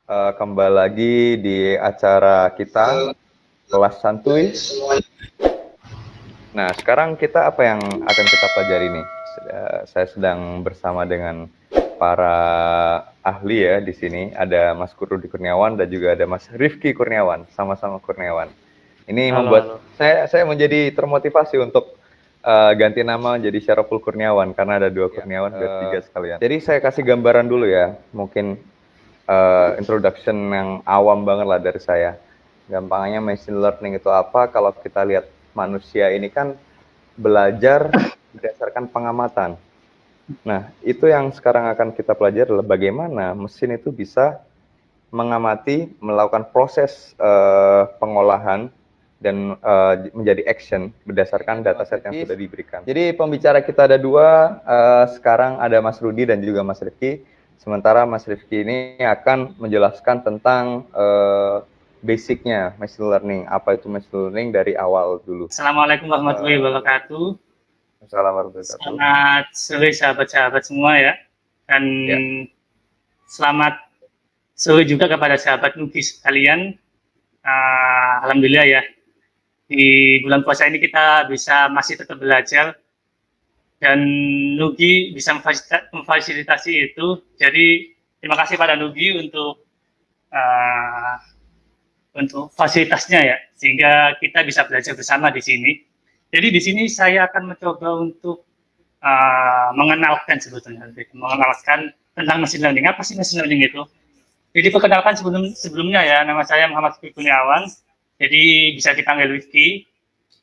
kembali lagi di acara kita kelas santuy. Nah, sekarang kita apa yang akan kita pelajari nih? Saya sedang bersama dengan para ahli ya di sini. Ada Mas Kurudi Kurniawan dan juga ada Mas Rifki Kurniawan, sama-sama Kurniawan. Ini membuat saya menjadi termotivasi untuk ganti nama jadi Syaroful Kurniawan karena ada 2 Kurniawan biar 3 sekalian. Jadi saya kasih gambaran dulu ya, mungkin introduction yang awam banget lah dari saya. Gampangnya machine learning itu apa? Kalau kita lihat manusia ini kan belajar berdasarkan pengamatan. Nah, itu yang sekarang akan kita pelajari adalah bagaimana mesin itu bisa mengamati, melakukan proses pengolahan dan menjadi action berdasarkan dataset yang sudah diberikan. Jadi pembicara kita ada 2, sekarang ada Mas Rudi dan juga Mas Rifki. Sementara Mas Rifki ini akan menjelaskan tentang basicnya machine learning. Apa itu machine learning dari awal dulu. Assalamualaikum warahmatullahi wabarakatuh. Assalamualaikum warahmatullahi wabarakatuh. Selamat sore sahabat-sahabat semua ya. Dan selamat sore juga kepada sahabat Nugi sekalian. Alhamdulillah ya. Di bulan puasa ini kita bisa masih tetap belajar. Dan Nugi bisa memfasilitasi itu. Jadi terima kasih pada Nugi untuk fasilitasnya ya, sehingga kita bisa belajar bersama di sini. Jadi di sini saya akan mencoba untuk mengenalkan tentang machine learning. Apa sih machine learning itu? Jadi perkenalkan sebelumnya ya, nama saya Muhammad Rifki Kurniawan. Jadi bisa dipanggil Rifki.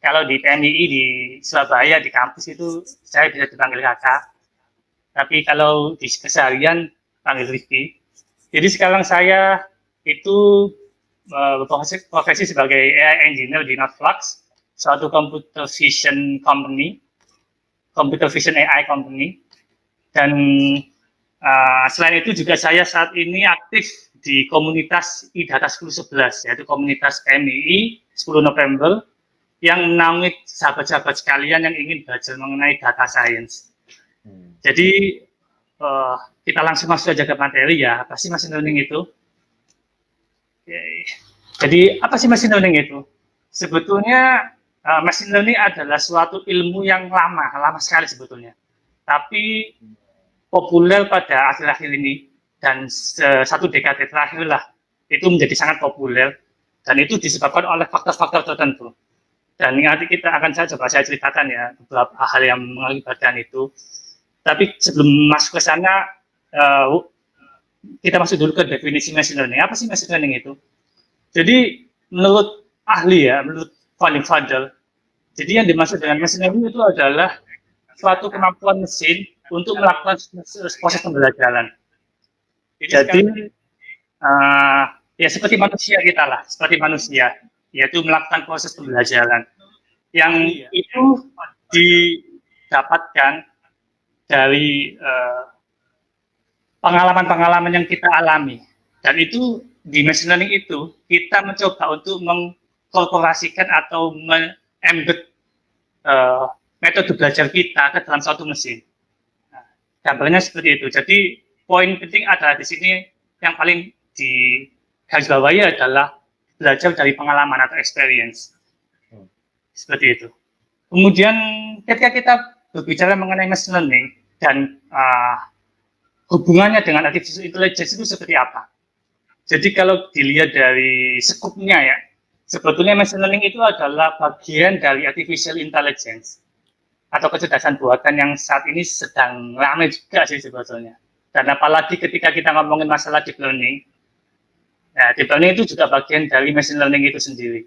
Kalau di PMII di Surabaya di kampus itu saya bisa dipanggil kakak. Tapi kalau di keseharian panggil Rifki. Jadi sekarang saya itu profesi sebagai AI engineer di Notflux, suatu computer vision AI company. Dan selain itu juga saya saat ini aktif di komunitas IDATA 1011, yaitu komunitas PMII 10 November, yang menaungi sahabat-sahabat sekalian yang ingin belajar mengenai data science. Jadi kita langsung masuk aja ke materi ya. Apa sih machine learning itu? Jadi apa sih machine learning itu? Sebetulnya machine learning adalah suatu ilmu yang lama sekali sebetulnya. Tapi populer pada akhir-akhir ini dan 1 dekade terakhir lah itu menjadi sangat populer, dan itu disebabkan oleh faktor-faktor tertentu. Dan nanti saya ceritakan ya beberapa hal yang mengakibatkan itu. Tapi sebelum masuk ke sana, kita masuk dulu ke definisi machine learning. Apa sih machine learning itu? Jadi menurut ahli ya, menurut founding father, jadi yang dimaksud dengan machine learning itu adalah suatu kemampuan mesin untuk melakukan proses pembelajaran. Jadi ya seperti manusia kita lah, yaitu melakukan proses pembelajaran yang itu didapatkan dari pengalaman-pengalaman yang kita alami. Dan itu di machine learning itu kita mencoba untuk mengkorporasikan atau mengembed metode belajar kita ke dalam suatu mesin. Nah, gambarnya seperti itu. Jadi poin penting adalah di sini yang paling digarisbawahi adalah belajar dari pengalaman atau experience. Seperti itu. Kemudian ketika kita berbicara mengenai machine learning dan hubungannya dengan artificial intelligence itu seperti apa? Jadi kalau dilihat dari skupnya ya, sebetulnya machine learning itu adalah bagian dari artificial intelligence atau kecerdasan buatan yang saat ini sedang ramai juga sih sebetulnya. Dan apalagi ketika kita ngomongin masalah deep learning, nah, deep learning itu juga bagian dari machine learning itu sendiri.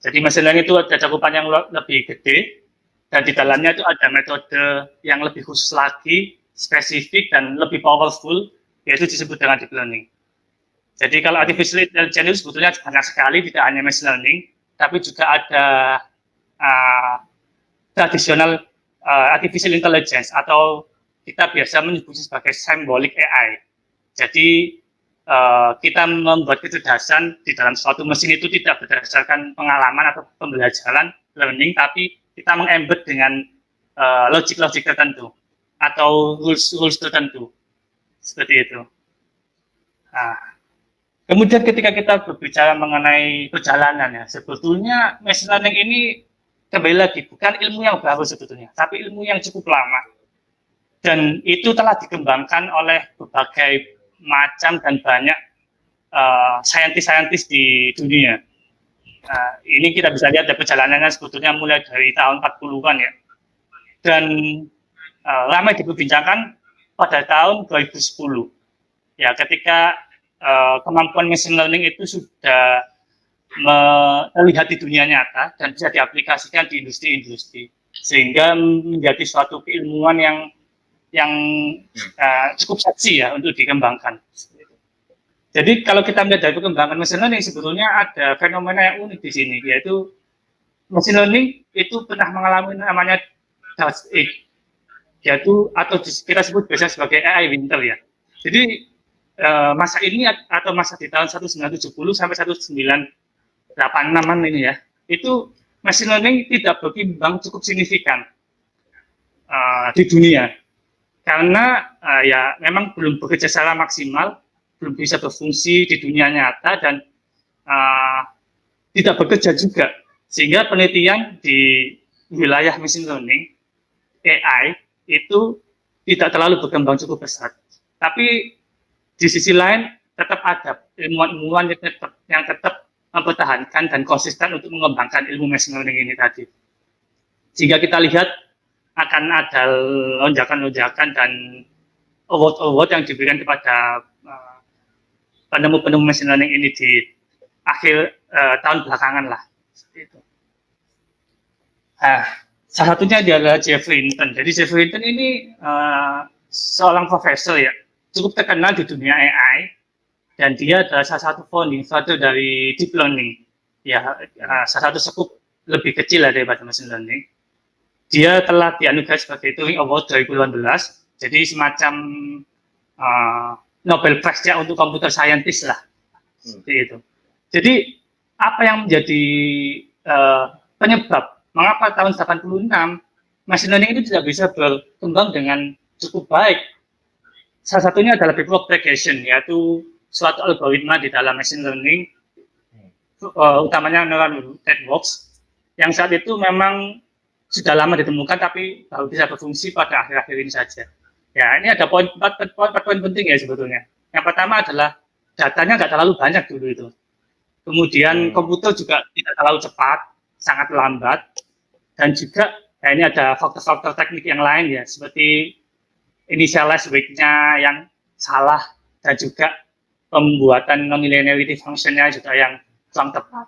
Jadi machine learning itu ada cakupan yang lebih gede, dan di dalamnya itu ada metode yang lebih khusus lagi, spesifik dan lebih powerful, yaitu disebut dengan deep learning. Jadi kalau artificial intelligence itu sebetulnya banyak sekali, tidak hanya machine learning, tapi juga ada tradisional artificial intelligence atau kita biasa menyebutnya sebagai symbolic AI. Jadi kita membuat kecerdasan di dalam suatu mesin itu tidak berdasarkan pengalaman atau pembelajaran learning, tapi kita mengembed dengan logik-logik tertentu atau rules tertentu, seperti itu. Nah, Kemudian ketika kita berbicara mengenai perjalanan ya, sebetulnya machine learning ini kembali lagi bukan ilmu yang baru sebetulnya, tapi ilmu yang cukup lama. Dan itu telah dikembangkan oleh berbagai macam dan banyak saintis-saintis di dunia. Ini kita bisa lihat dari perjalanannya sebetulnya mulai dari tahun 40-an ya. Dan ramai diperbincangkan pada tahun 2010. Ya, ketika kemampuan machine learning itu sudah terlihat di dunia nyata dan bisa diaplikasikan di industri-industri, sehingga menjadi suatu keilmuan yang cukup seksi ya untuk dikembangkan. Jadi kalau kita melihat dari perkembangan machine learning, sebetulnya ada fenomena yang unik di sini, yaitu machine learning itu pernah mengalami namanya Dark Age, yaitu atau kita sebut biasa sebagai AI winter ya. Jadi masa ini atau masa di tahun 1970 sampai 1986-an ini ya, itu machine learning tidak berkembang cukup signifikan di dunia, karena ya memang belum bekerja secara maksimal, belum bisa berfungsi di dunia nyata, dan tidak bekerja juga, sehingga penelitian di wilayah machine learning AI itu tidak terlalu berkembang cukup besar. Tapi di sisi lain tetap ada ilmuwan-ilmuwan yang tetap mempertahankan dan konsisten untuk mengembangkan ilmu machine learning ini tadi, sehingga kita lihat akan ada lonjakan-lonjakan dan award-award yang diberikan kepada penemu-penemu machine learning ini di akhir tahun belakangan lah. Seperti itu. Salah satunya adalah Jeffrey Hinton. Jadi Jeffrey Hinton ini seorang profesor ya, cukup terkenal di dunia AI, dan dia adalah salah satu founding father dari deep learning. Ya, salah satu sekup lebih kecil lah daripada machine learning. Dia telah dianugerahi sebagai Turing Award 2018, jadi semacam Nobel Prize ya untuk computer scientist lah, seperti itu. Jadi apa yang menjadi penyebab mengapa tahun 86 machine learning itu tidak bisa berkembang dengan cukup baik? Salah satunya adalah backpropagation, yaitu suatu algoritma di dalam machine learning, utamanya neural networks, yang saat itu memang sudah lama ditemukan tapi baru bisa berfungsi pada akhir-akhir ini saja. Ya, ini ada empat poin penting ya sebetulnya. Yang pertama adalah datanya nggak terlalu banyak dulu itu. Kemudian komputer juga tidak terlalu cepat, sangat lambat, dan juga ya ini ada faktor-faktor teknik yang lain ya, seperti initialize weight-nya yang salah, dan juga pembuatan non-linearity function-nya juga yang kurang tepat.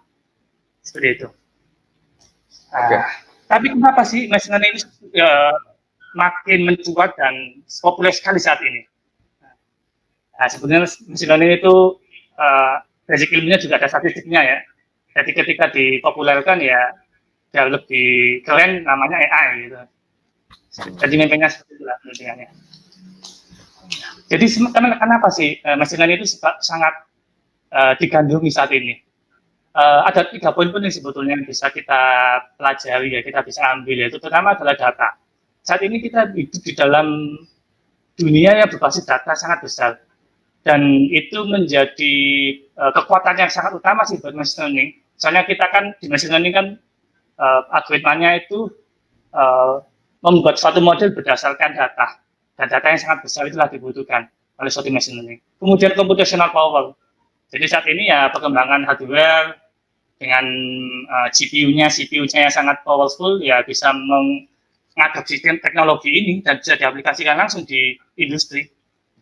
Seperti itu. Tapi kenapa sih machine learning ini makin mencuat dan populer sekali saat ini? Sebenarnya machine learning itu basic ilmunya juga ada statistiknya ya. Jadi ketika dipopulerkan ya lebih keren, namanya AI gitu. Jadi mimpinya seperti itulah penelitiannya. Jadi kenapa sih machine learning itu sangat digandrungi saat ini? Ada 3 poin penting sebetulnya yang bisa kita pelajari ya, kita bisa ambil, yaitu pertama adalah data. Saat ini kita hidup di dalam dunia yang berbasis data sangat besar, dan itu menjadi kekuatan yang sangat utama sih buat machine learning. Soalnya kita kan di machine learning kan algoritmanya itu membuat suatu model berdasarkan data, dan data yang sangat besar itulah dibutuhkan oleh suatu machine learning. Kemudian computational power. Jadi saat ini ya perkembangan hardware dengan CPU-nya yang sangat powerful ya bisa mengadopsi teknologi ini dan bisa diaplikasikan langsung di industri.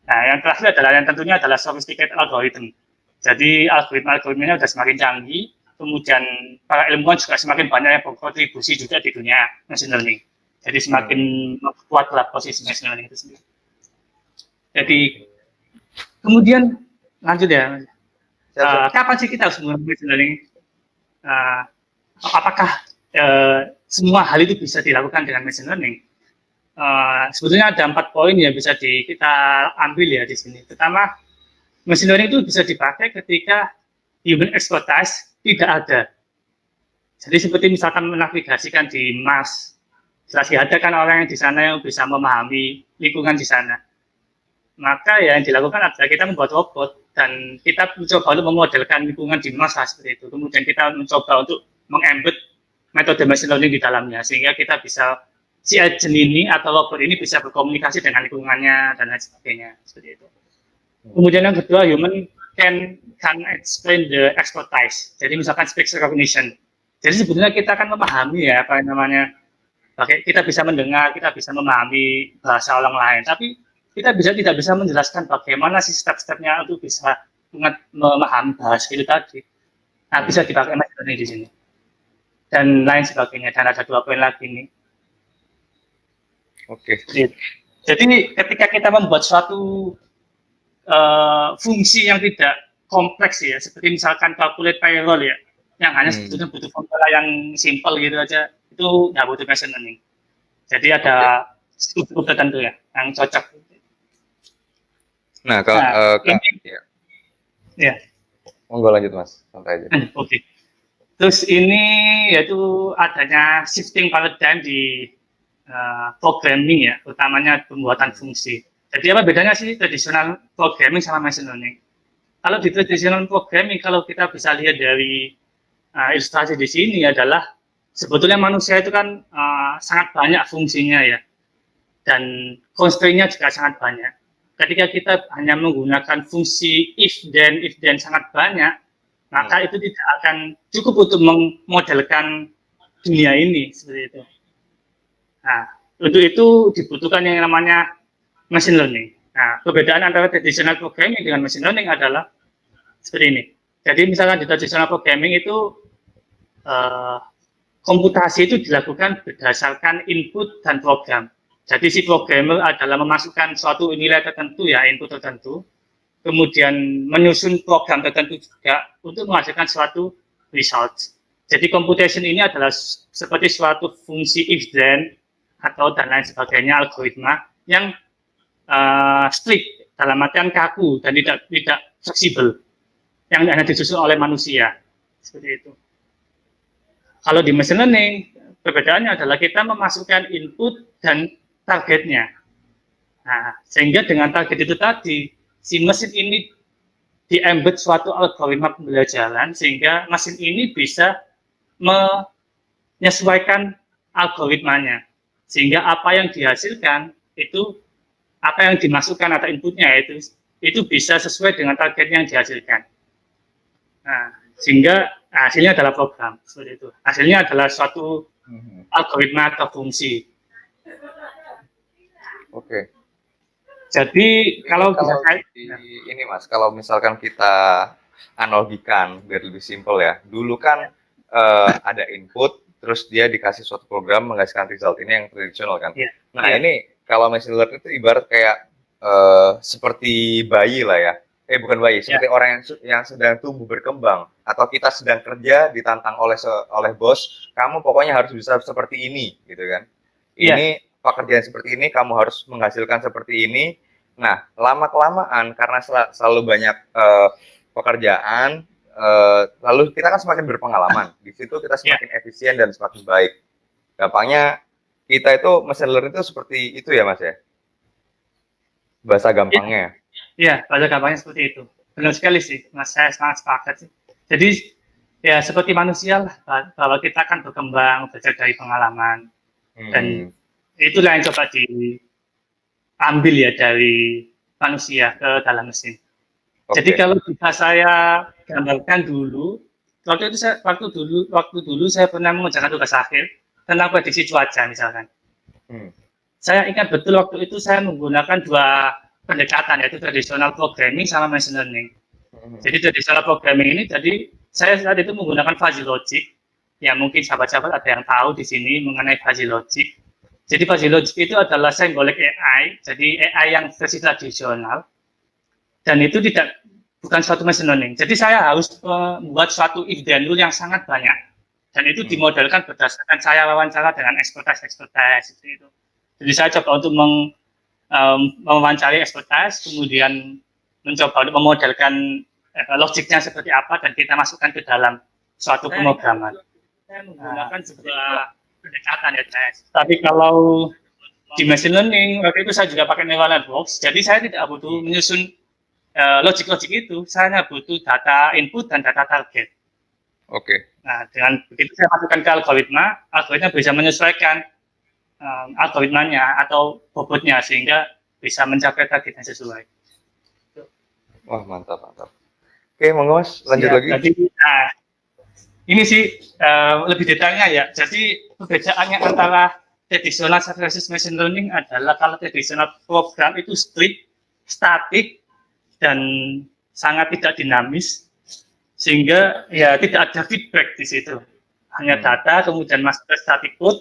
Nah, yang terakhir adalah yang tentunya adalah sophisticated algorithm. Jadi algoritma-algoritmanya sudah semakin canggih, kemudian para ilmuwan juga semakin banyak yang berkontribusi juga di dunia machine learning. Jadi semakin kuatlah posisi machine learning itu sendiri. Jadi kemudian lanjut ya. Kapan sih kita harus menggunakan machine learning? Apakah semua hal itu bisa dilakukan dengan machine learning? Sebetulnya ada 4 poin yang bisa kita ambil ya di sini. Pertama, machine learning itu bisa dipakai ketika human expertise tidak ada. Jadi seperti misalkan menavigasikan di Mars, jelas ada kan orang yang di sana yang bisa memahami lingkungan di sana. Maka ya yang dilakukan adalah kita membuat robot dan kita mencoba untuk memodelkan lingkungan di masa seperti itu. Kemudian kita mencoba untuk mengembed metode machine learning di dalamnya, sehingga kita bisa si agent ini atau robot ini bisa berkomunikasi dengan lingkungannya dan lain sebagainya seperti itu. Kemudian yang kedua, human can explain the expertise. Jadi misalkan speech recognition. Jadi sebenarnya kita akan memahami ya apa yang namanya, kita bisa mendengar, kita bisa memahami bahasa orang lain, tapi kita tidak bisa menjelaskan bagaimana sih step-stepnya untuk bisa memahami bahasa itu tadi. Nah, bisa dipakai machine learning di sini dan lain sebagainya. Dan ada 2 poin lagi nih. Oke. Jadi ketika kita membuat suatu fungsi yang tidak kompleks ya, seperti misalkan calculate payroll ya, yang hanya sebetulnya butuh formula yang simple gitu aja, itu nggak butuh machine learning. Jadi ada struktur tertentu ya yang cocok. Nah, kalau ya. Monggo lanjut Mas, santai aja. Oke. Terus ini yaitu adanya shifting paradigm di programming ya, utamanya pembuatan fungsi. Jadi apa bedanya sih tradisional programming sama machine learning? Kalau di tradisional programming, kalau kita bisa lihat dari ilustrasi di sini adalah sebetulnya manusia itu kan sangat banyak fungsinya ya, dan constraint-nya juga sangat banyak. Ketika kita hanya menggunakan fungsi if then sangat banyak, maka itu tidak akan cukup untuk memodelkan dunia ini seperti itu. Nah, untuk itu dibutuhkan yang namanya machine learning. Nah, perbedaan antara traditional programming dengan machine learning adalah seperti ini. Jadi misalkan di traditional programming itu komputasi itu dilakukan berdasarkan input dan program. Jadi si programmer adalah memasukkan suatu nilai tertentu ya, input tertentu, kemudian menyusun program tertentu juga untuk menghasilkan suatu result. Jadi computation ini adalah seperti suatu fungsi if then atau dan lain sebagainya, algoritma yang strict dalam artian kaku dan tidak fleksibel, yang hanya disusun oleh manusia seperti itu. Kalau di machine learning, perbedaannya adalah kita memasukkan input dan targetnya. Nah, sehingga dengan target itu tadi, si mesin ini di-embed suatu algoritma pembelajaran, sehingga mesin ini bisa menyesuaikan algoritmanya. Sehingga apa yang dihasilkan, itu apa yang dimasukkan atau inputnya itu bisa sesuai dengan target yang dihasilkan. Nah, sehingga hasilnya adalah program, seperti itu. Hasilnya adalah suatu algoritma atau fungsi. Oke. Jadi kalau ini Mas, kalau misalkan kita analogikan biar lebih simpel ya. Dulu kan ada input, terus dia dikasih suatu program menghasilkan result. Ini yang tradisional kan. Nah ini kalau machine learning itu ibarat kayak seperti bayi lah ya. Bukan bayi, seperti orang yang sedang tumbuh berkembang, atau kita sedang kerja ditantang oleh bos, kamu pokoknya harus bisa seperti ini, gitu kan? Ini pekerjaan seperti ini, kamu harus menghasilkan seperti ini. Nah, lama-kelamaan karena selalu banyak pekerjaan, lalu kita kan semakin berpengalaman. Di situ kita semakin efisien dan semakin baik. Gampangnya kita itu machine learning itu seperti itu ya Mas ya? Bahasa gampangnya. Iya, bahasa gampangnya seperti itu. Benar sekali sih, Mas, saya sangat sepakat sih. Jadi ya seperti manusia lah, kalau kita kan berkembang, belajar dari pengalaman. Dan itulah yang coba diambil ya dari manusia ke dalam mesin. Jadi kalau bisa saya gambarkan dulu, waktu dulu saya pernah mengerjakan tugas akhir tentang prediksi cuaca misalkan. Saya ingat betul waktu itu saya menggunakan 2 pendekatan, yaitu traditional programming sama machine learning. Jadi traditional programming ini, jadi saya saat itu menggunakan fuzzy logic, yang mungkin sahabat-sahabat ada yang tahu di sini mengenai fuzzy logic. Jadi fuzzy logic itu adalah symbolic AI, jadi AI yang versi tradisional, dan itu bukan suatu machine learning. Jadi saya harus membuat suatu if then rule yang sangat banyak, dan itu dimodelkan berdasarkan saya wawancara dengan expertise seperti itu. Jadi saya coba untuk mewawancari expertise, kemudian mencoba untuk memodelkan logiknya seperti apa, dan kita masukkan ke dalam suatu pemrograman. Saya menggunakan sebuah pendekatan ya, tapi kalau di machine learning waktu itu saya juga pakai neural networks, jadi saya tidak butuh menyusun logik-logik itu saya hanya butuh data input dan data target. Oke. Nah, dengan begitu saya masukkan ke algoritma bisa menyesuaikan algoritmanya atau bobotnya sehingga bisa mencapai target yang sesuai. Wah, mantap, mantap. Oke, monggo Mas, lanjut Ya, lagi. jadi, ini sih lebih detailnya ya. Jadi perbedaannya antara traditional versus machine learning adalah kalau traditional program itu strict, statik, dan sangat tidak dinamis, sehingga ya tidak ada feedback di situ. Hanya data, kemudian masuk ke static code,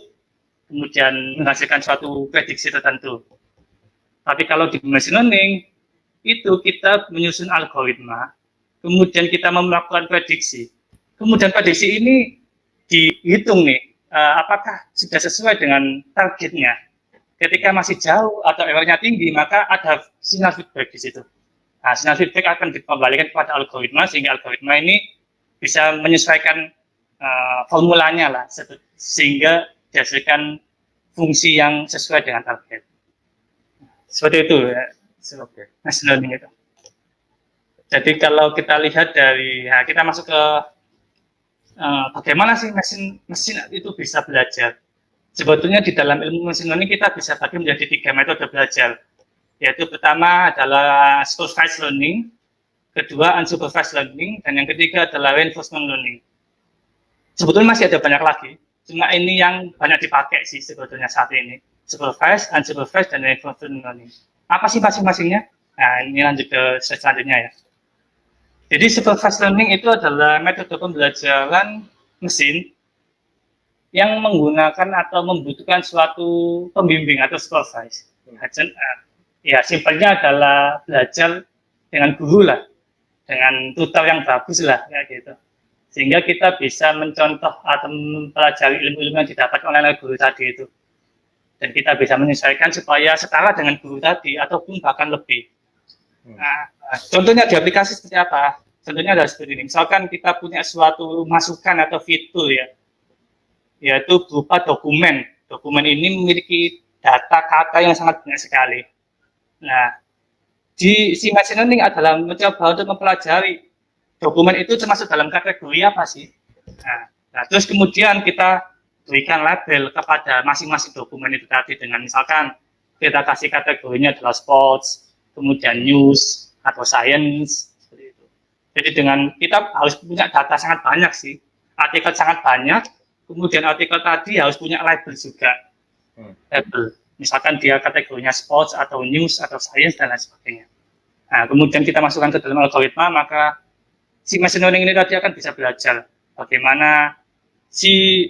kemudian menghasilkan suatu prediksi tertentu. Tapi kalau di machine learning, itu kita menyusun algoritma, kemudian kita melakukan prediksi. Kemudian prediksi ini dihitung nih, apakah sudah sesuai dengan targetnya. Ketika masih jauh atau errornya tinggi, maka ada sinyal feedback di situ. Nah, sinyal feedback akan dikembalikan kepada algoritma, sehingga algoritma ini bisa menyesuaikan formulanya lah, sehingga dihasilkan fungsi yang sesuai dengan target. Seperti itu ya, machine learning itu. Jadi kalau kita lihat dari, ya kita masuk ke bagaimana sih mesin itu bisa belajar. Sebetulnya di dalam ilmu machine learning kita bisa bagi menjadi 3 metode belajar. Yaitu pertama adalah supervised learning, kedua unsupervised learning, dan yang ketiga adalah reinforcement learning. Sebetulnya masih ada banyak lagi, cuma ini yang banyak dipakai sih sebetulnya saat ini. Supervised, unsupervised, dan reinforcement learning. Apa sih masing-masingnya? Nah, ini lanjut ke slide selanjutnya ya. Jadi supervised learning itu adalah metode pembelajaran mesin yang menggunakan atau membutuhkan suatu pembimbing atau supervise. Ya, simpelnya adalah belajar dengan guru lah, dengan tutor yang bagus lah, ya gitu. Sehingga kita bisa mencontoh atau mempelajari ilmu-ilmu yang didapat oleh guru tadi itu. Dan kita bisa menyesuaikan supaya setara dengan guru tadi, ataupun bahkan lebih. Nah, contohnya di aplikasi seperti apa? Contohnya adalah seperti ini. Misalkan kita punya suatu masukan atau fitur ya, yaitu berupa dokumen. Dokumen ini memiliki data kata yang sangat banyak sekali. Nah, di si machine learning adalah mencoba untuk mempelajari dokumen itu termasuk dalam kategori apa sih. Nah, terus kemudian kita berikan label kepada masing-masing dokumen itu tadi dengan misalkan kita kasih kategorinya adalah sports, kemudian news atau science, seperti itu. Jadi dengan kita harus punya data sangat banyak sih, artikel sangat banyak, kemudian artikel tadi harus punya label juga, label. Misalkan dia kategorinya sports atau news atau science dan lain sebagainya. Nah, kemudian kita masukkan ke dalam algoritma, maka si machine learning ini tadi akan bisa belajar bagaimana si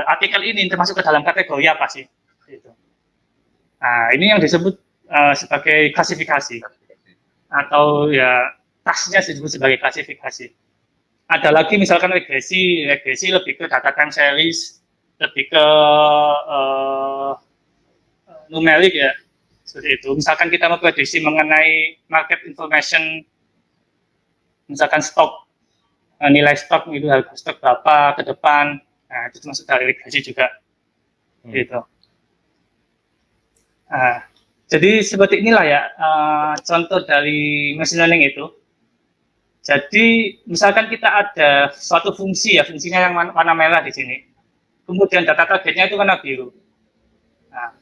artikel ini termasuk ke dalam kategori apa sih. Gitu. Nah, ini yang disebut sebagai klasifikasi atau ya tasnya disebut sebagai klasifikasi. Ada lagi misalkan regresi lebih ke data time series, lebih ke numerik ya, seperti itu. Misalkan kita memprediksi mengenai market information, misalkan stok, nilai stok itu harga stok berapa ke depan, nah itu termasuk dari regresi juga, gitu. Nah, jadi seperti inilah ya contoh dari machine learning itu. Jadi misalkan kita ada suatu fungsi ya, fungsinya yang warna merah di sini, kemudian data targetnya itu warna biru. Nah,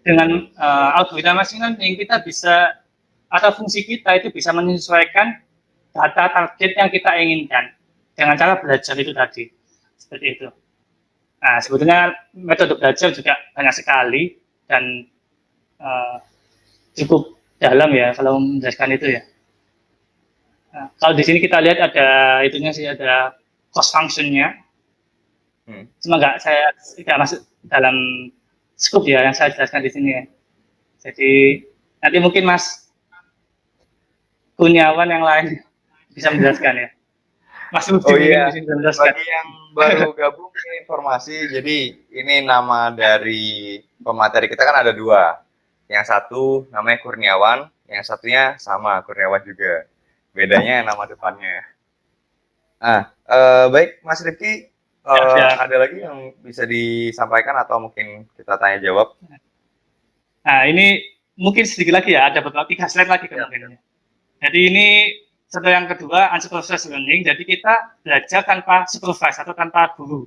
dengan algoritma machine learning kita bisa atau fungsi kita itu bisa menyesuaikan data target yang kita inginkan dengan cara belajar itu tadi, seperti itu. Nah, sebetulnya metode belajar juga banyak sekali dan cukup dalam ya kalau menjelaskan itu ya. Nah, kalau di sini kita lihat ada itunya sih, ada cost function-nya. Cuma saya tidak masuk dalam scope ya yang saya jelaskan di sini ya. Jadi nanti mungkin Mas Kurniawan yang lain bisa menjelaskan ya. Mas Budi iya, bisa menjelaskan. bagi yang baru gabung ini informasi, jadi ini nama dari pemateri kita kan ada 2. Yang satu namanya Kurniawan, yang satunya sama Kurniawan juga. Bedanya nama depannya. Nah, baik Mas Rifki, ada lagi yang bisa disampaikan atau mungkin kita tanya jawab? Nah, ini mungkin sedikit lagi ya, ada beberapa 3 slide lagi kemungkinannya. Jadi ini contoh yang kedua, unsupervised learning. Jadi kita belajar tanpa supervise atau tanpa guru.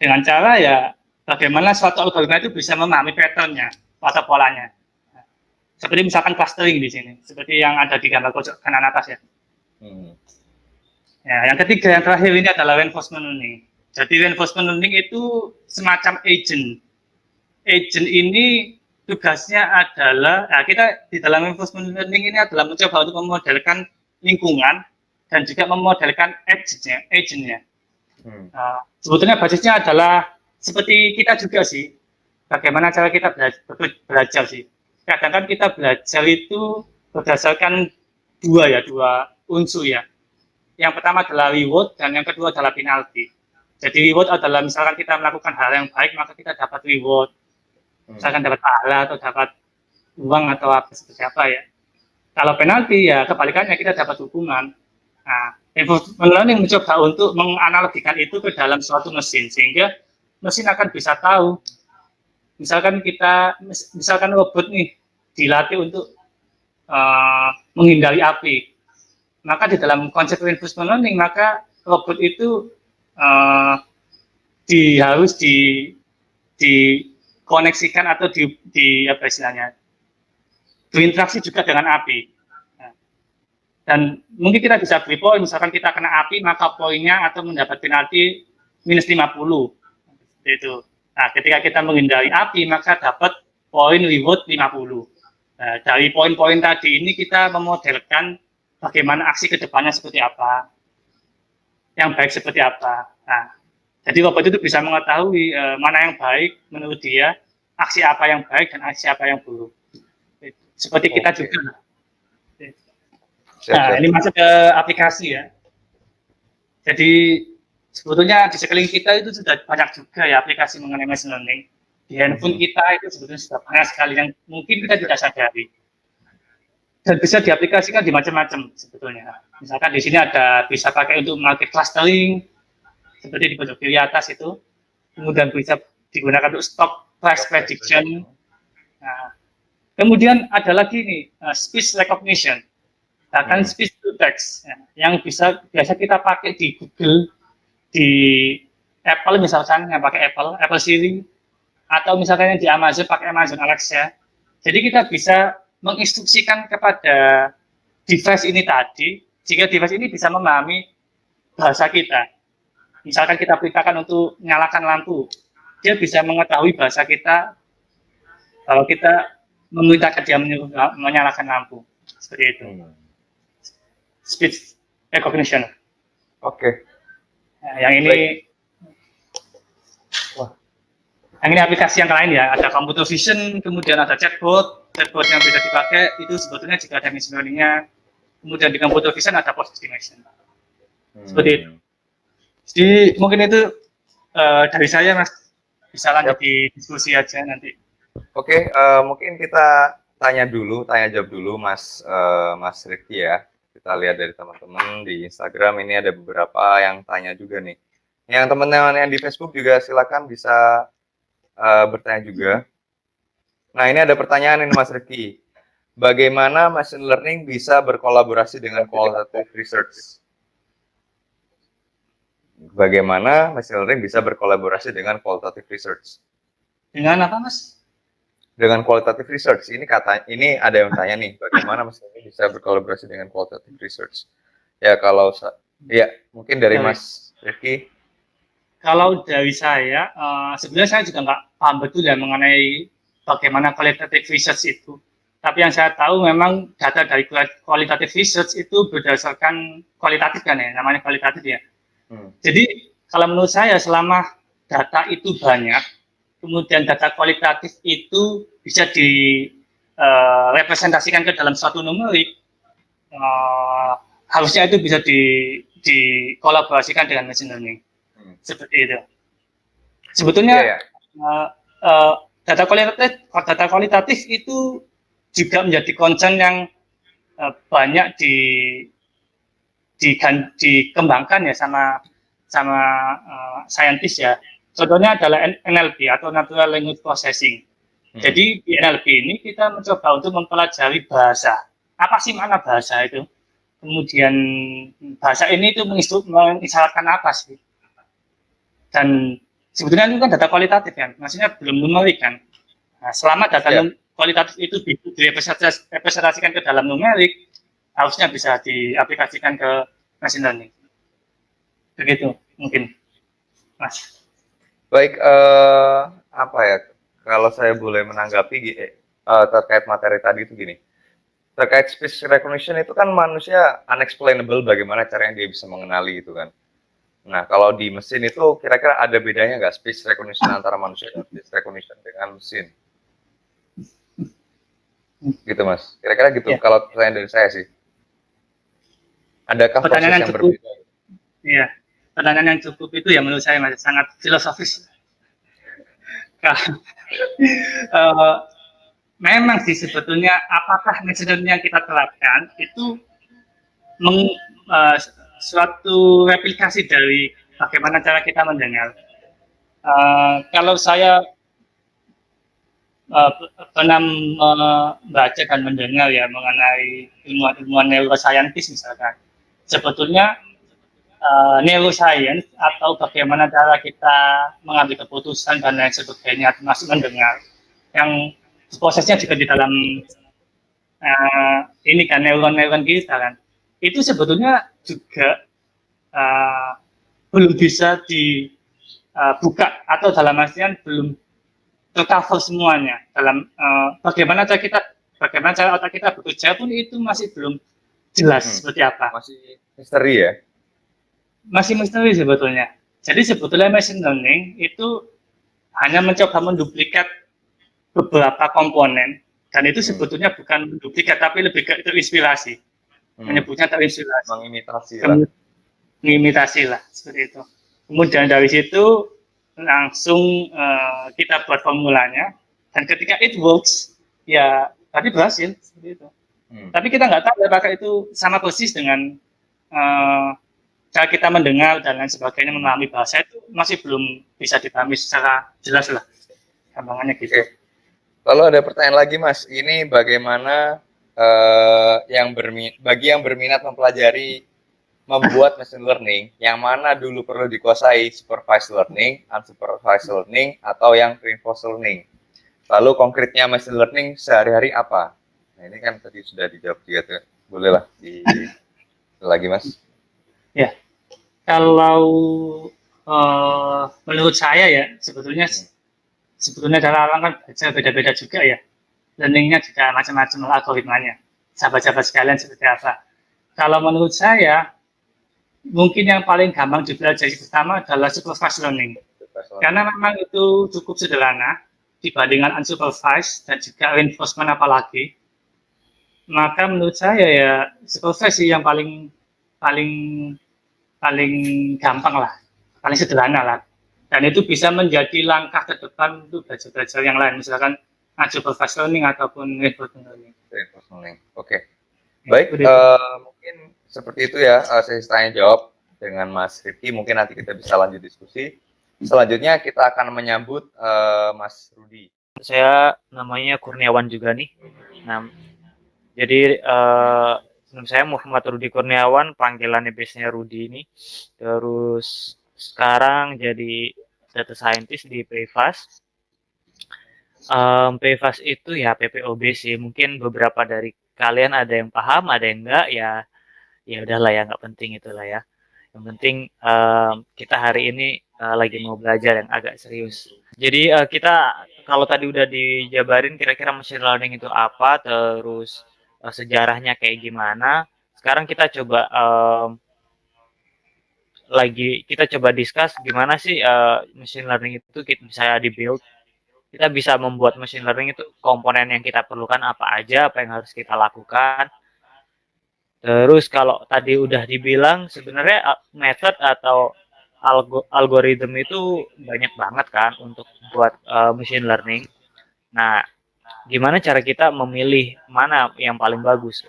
Dengan cara ya bagaimana suatu algoritma itu bisa memahami pattern-nya atau polanya. Seperti misalkan clustering di sini, seperti yang ada di gambar pojok kanan atas ya. Ya, yang ketiga, yang terakhir ini adalah reinforcement learning. Jadi reinforcement learning itu semacam agent. Agent ini tugasnya adalah, kita di dalam reinforcement learning ini adalah mencoba untuk memodelkan lingkungan dan juga memodelkan agentnya. Sebetulnya basisnya adalah seperti kita juga sih, bagaimana cara kita belajar sih. Kadang kan kita belajar itu berdasarkan dua unsur ya. Yang pertama adalah reward dan yang kedua adalah penalti. Jadi reward adalah misalkan kita melakukan hal yang baik maka kita dapat reward. Misalkan dapat pahala atau dapat uang atau apa seperti apa ya. Kalau penalti ya kebalikannya kita dapat hukuman. Nah, reinforcement learning mencoba untuk menganalogikan itu ke dalam suatu mesin sehingga mesin akan bisa tahu. Misalkan robot nih dilatih untuk menghindari api, maka di dalam konsep reinforcement learning maka robot itu harus dikoneksikan atau apa istilahnya, berinteraksi juga dengan api. Dan mungkin kita bisa beri poin, misalkan kita kena api maka poinnya atau mendapat penalti minus 50 itu. Nah, ketika kita menghindari api, maka dapat poin reward 50. Nah, dari poin-poin tadi ini kita memodelkan bagaimana aksi ke depannya seperti apa, yang baik seperti apa. Nah, jadi robot itu bisa mengetahui mana yang baik menurut dia, aksi apa yang baik dan aksi apa yang buruk. Seperti kita juga. Nah, ini masuk ke aplikasi ya. Jadi sebetulnya di sekeliling kita itu sudah banyak juga ya aplikasi mengenai machine learning. Di handphone kita itu sebetulnya sudah banyak sekali yang mungkin kita tidak sadari. Dan bisa diaplikasikan di macam-macam sebetulnya. Misalkan di sini bisa pakai untuk market clustering, seperti di pojok kiri atas itu. Kemudian bisa digunakan untuk stock price prediction. Nah, kemudian ada lagi nih, speech recognition. Bahkan speech to text, yang biasa kita pakai di Google, di Apple misalkan yang pakai Apple Siri, atau misalkan yang di Amazon pakai Amazon Alexa. Jadi kita bisa menginstruksikan kepada device ini tadi, jika device ini bisa memahami bahasa kita. Misalkan kita perintahkan untuk nyalakan lampu, dia bisa mengetahui bahasa kita kalau kita memerintahkan dia menyalakan lampu. Seperti itu. Speech recognition. Oke. Nah, yang ini aplikasi yang lain ya, ada computer vision, kemudian ada chatbot yang bisa dipakai, itu sebetulnya jika ada machine learning-nya, kemudian di computer vision ada post estimation. Seperti itu. Jadi mungkin itu dari saya Mas, bisa lanjut di diskusi aja nanti. Oke, mungkin kita tanya jawab dulu Mas Rifki ya. Kita lihat dari teman-teman di Instagram ini ada beberapa yang tanya juga nih. Yang teman-teman yang di Facebook juga silakan bisa bertanya juga. Nah, ini ada pertanyaan ini Mas Rifki. Bagaimana machine learning bisa berkolaborasi dengan qualitative research? Bagaimana machine learning bisa berkolaborasi dengan qualitative research? Dengan apa, Mas? Dengan qualitative research. Ini ada yang tanya nih, bagaimana machine learning bisa berkolaborasi dengan qualitative research? Ya, mungkin dari Mas Rifki. Kalau dari saya, sebenarnya saya juga nggak paham betul ya mengenai bagaimana qualitative research itu. Tapi yang saya tahu memang data dari qualitative research itu berdasarkan kualitatif kan ya, namanya kualitatif ya. Jadi kalau menurut saya selama data itu banyak, kemudian data kualitatif itu bisa direpresentasikan ke dalam suatu numerik, harusnya itu bisa dikolaborasikan dengan machine learning. Seperti itu. Sebetulnya data kualitatif itu juga menjadi concern yang banyak dikembangkan ya sama saintis ya. Contohnya adalah NLP atau Natural Language Processing. Jadi di NLP ini kita mencoba untuk mempelajari bahasa. apa sih makna bahasa itu, kemudian bahasa ini itu mengisyaratkan apa sih, dan sebetulnya itu kan data kualitatif kan, maksudnya belum numerik kan. Nah, selama data Ya, kualitatif itu direpresentasikan ke dalam numerik, harusnya bisa diaplikasikan ke machine learning. Begitu mungkin, Mas. baik, apa ya, kalau saya boleh menanggapi terkait materi tadi itu gini, terkait speech recognition itu kan manusia unexplainable bagaimana caranya dia bisa mengenali itu kan. Nah, kalau di mesin itu kira-kira ada bedanya nggak speech recognition antara manusia dan speech recognition dengan mesin? Gitu, Mas. Kira-kira gitu, Ya, kalau pertanyaan dari saya sih. Adakah proses pertanyaan yang yang cukup, berbeda? ya, pertanyaan yang cukup itu ya menurut saya masih sangat filosofis. uh, Memang sih sebetulnya apakah metode yang kita terapkan itu meng, uh, suatu replikasi dari bagaimana cara kita mendengar. Kalau saya pernah membaca dan mendengar ya mengenai ilmuwan-ilmuwan neuroscientist misalkan, sebetulnya neuroscience atau bagaimana cara kita mengambil keputusan dan lain sebagainya termasuk mendengar yang prosesnya juga di dalam ini kan neuron-neuron kita kan itu sebetulnya juga uh, belum bisa dibuka atau dalam artian belum tercover semuanya dalam bagaimana cara otak kita bekerja pun itu masih belum jelas seperti apa, Masih misteri ya? masih misteri sebetulnya. Jadi sebetulnya machine learning itu hanya mencoba menduplikat beberapa komponen dan itu sebetulnya bukan menduplikat tapi lebih ke terinspirasi. Menyebutnya terinspirasi. Mengimitasi lah. Mengimitasi lah seperti itu. Kemudian dari situ langsung kita buat formulanya dan ketika it works ya tadi berhasil seperti itu. Tapi kita nggak tahu apakah itu sama persis dengan cara kita mendengar dan lain sebagainya memahami bahasa itu masih belum bisa dipahami secara jelas lah. Gampangannya gitu. Oke. Lalu ada pertanyaan lagi, Mas. Ini bagaimana bagi yang berminat mempelajari membuat machine learning, yang mana dulu perlu dikuasai, supervised learning, unsupervised learning, atau yang reinforced learning. Lalu konkretnya machine learning sehari-hari apa? Nah, ini kan tadi sudah dijawab juga tuh. Boleh lah lagi, Mas. Ya, kalau menurut saya ya sebetulnya cara orang kan beda-beda juga ya. Learningnya juga macam-macam algoritmanya. Sahabat-sahabat sekalian seperti apa. Kalau menurut saya, mungkin yang paling gampang dipelajari pertama adalah supervised learning. Karena memang itu cukup sederhana dibandingkan unsupervised dan juga reinforcement apalagi. Maka menurut saya ya supervised sih yang paling paling paling gampang lah, paling sederhana lah. Dan itu bisa menjadi langkah ke depan untuk belajar-belajar yang lain, misalkan unsupervised learning ataupun reinforcement learning. Oke. Baik, mungkin seperti itu ya sesi tanya jawab dengan Mas Rifki. Mungkin nanti kita bisa lanjut diskusi. Selanjutnya kita akan menyambut Mas Rudi. Saya namanya Kurniawan juga nih. Nah, jadi saya Muhammad Rudi Kurniawan, panggilannya biasanya Rudi ini. Terus sekarang jadi data scientist di Payfast. Payfast itu ya PPOB sih. Mungkin beberapa dari kalian ada yang paham, ada yang enggak ya. Ya udahlah ya, nggak penting itulah ya. Yang penting kita hari ini lagi mau belajar yang agak serius. Jadi kita kalau tadi udah dijabarin kira-kira machine learning itu apa, terus sejarahnya kayak gimana. Sekarang kita coba kita coba discuss gimana sih machine learning itu bisa di-build. Kita bisa membuat machine learning itu komponen yang kita perlukan apa aja, apa yang harus kita lakukan. Terus kalau tadi udah dibilang sebenarnya method atau algoritma itu banyak banget kan untuk buat machine learning. Nah, gimana cara kita memilih mana yang paling bagus?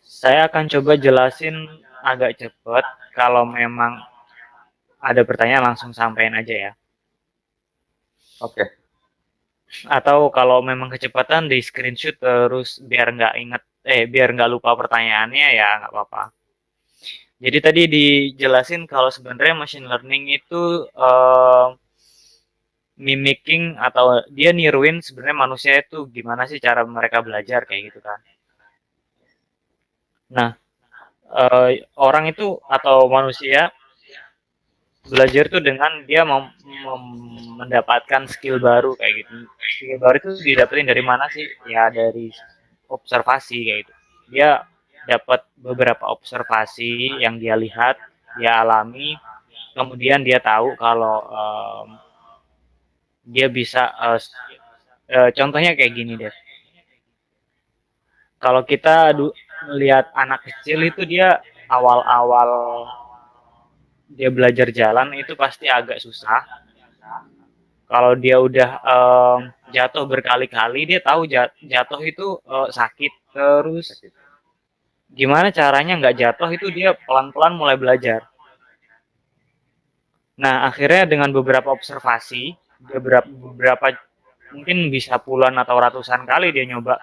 Saya akan coba jelasin agak cepat. Kalau memang ada pertanyaan langsung sampaikan aja ya. Oke. Atau kalau memang kecepatan di screenshot terus biar nggak lupa pertanyaannya ya nggak apa-apa. Jadi tadi dijelasin kalau sebenarnya machine learning itu mimicking atau dia niruin sebenarnya manusia itu gimana sih cara mereka belajar kayak gitu kan. Nah, orang itu atau manusia belajar itu dengan dia mendapatkan skill baru kayak gitu. Skill baru itu didapetin dari mana sih? Ya dari observasi kayak gitu. Dia dapat beberapa observasi yang dia lihat, dia alami, kemudian dia tahu kalau dia bisa contohnya kayak gini deh. Kalau kita lihat anak kecil itu dia awal-awal dia belajar jalan itu pasti agak susah. Kalau dia udah jatuh berkali-kali, dia tahu jatuh itu sakit. Terus gimana caranya nggak jatuh itu dia pelan-pelan mulai belajar. Nah, akhirnya dengan beberapa observasi, beberapa mungkin bisa puluhan atau ratusan kali dia nyoba.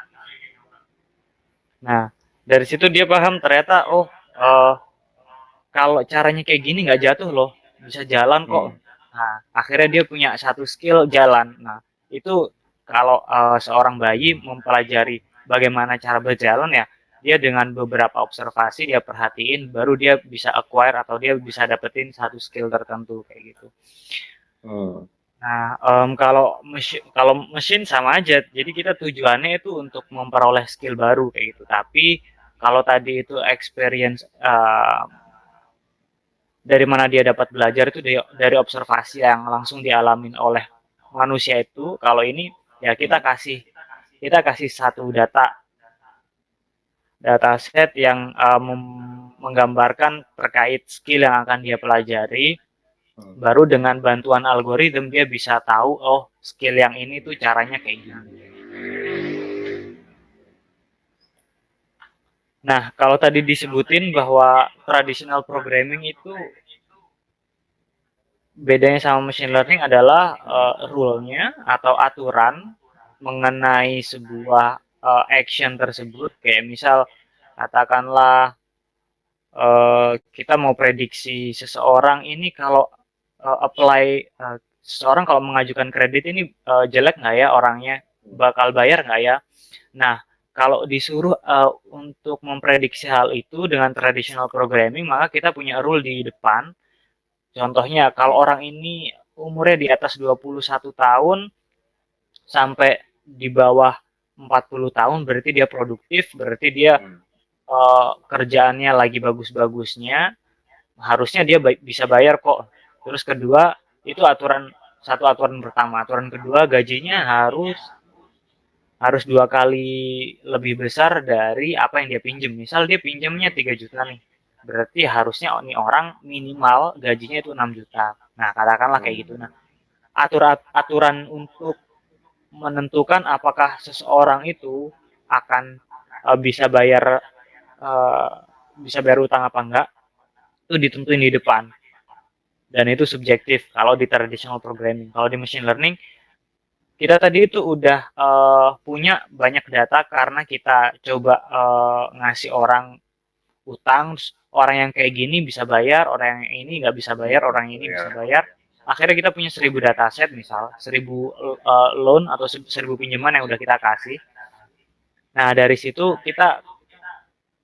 Nah, dari situ dia paham ternyata kalau caranya kayak gini nggak jatuh loh, bisa jalan kok. Nah, akhirnya dia punya satu skill jalan. Nah, itu kalau seorang bayi mempelajari bagaimana cara berjalan ya, dia dengan beberapa observasi dia perhatiin, baru dia bisa acquire atau dia bisa dapetin satu skill tertentu kayak gitu. Nah, kalau mesin sama aja. Jadi kita tujuannya itu untuk memperoleh skill baru kayak gitu. Tapi kalau tadi itu experience dari mana dia dapat belajar itu dari observasi yang langsung dialamin oleh manusia itu. Kalau ini ya kita kasih satu data set yang menggambarkan terkait skill yang akan dia pelajari. Baru dengan bantuan algoritma dia bisa tahu skill yang ini tuh caranya kayak gini. Nah, kalau tadi disebutin bahwa traditional programming itu bedanya sama machine learning adalah rule-nya atau aturan mengenai sebuah action tersebut. Kayak misal katakanlah kita mau prediksi seseorang ini kalau seseorang kalau mengajukan kredit ini jelek nggak ya orangnya, bakal bayar nggak ya. Nah, kalau disuruh untuk memprediksi hal itu dengan traditional programming, maka kita punya rule di depan. Contohnya, kalau orang ini umurnya di atas 21 tahun sampai di bawah 40 tahun, berarti dia produktif, berarti dia kerjaannya lagi bagus-bagusnya, harusnya dia bisa bayar kok. Terus kedua, itu aturan pertama. Aturan kedua, gajinya harus 2 kali lebih besar dari apa yang dia pinjam. Misal dia pinjamnya 3 juta nih. Berarti harusnya nih orang minimal gajinya itu 6 juta. Nah, katakanlah kayak gitu. Nah, aturan untuk menentukan apakah seseorang itu akan bisa bayar utang apa enggak, itu ditentuin di depan. Dan itu subjektif kalau di traditional programming. Kalau di machine learning, kita tadi itu udah punya banyak data karena kita coba ngasih orang utang, orang yang kayak gini bisa bayar, orang yang ini nggak bisa bayar, orang ini bisa bayar. Akhirnya kita punya 1000 dataset misal, 1000 loan atau 1000 pinjaman yang udah kita kasih. Nah, dari situ kita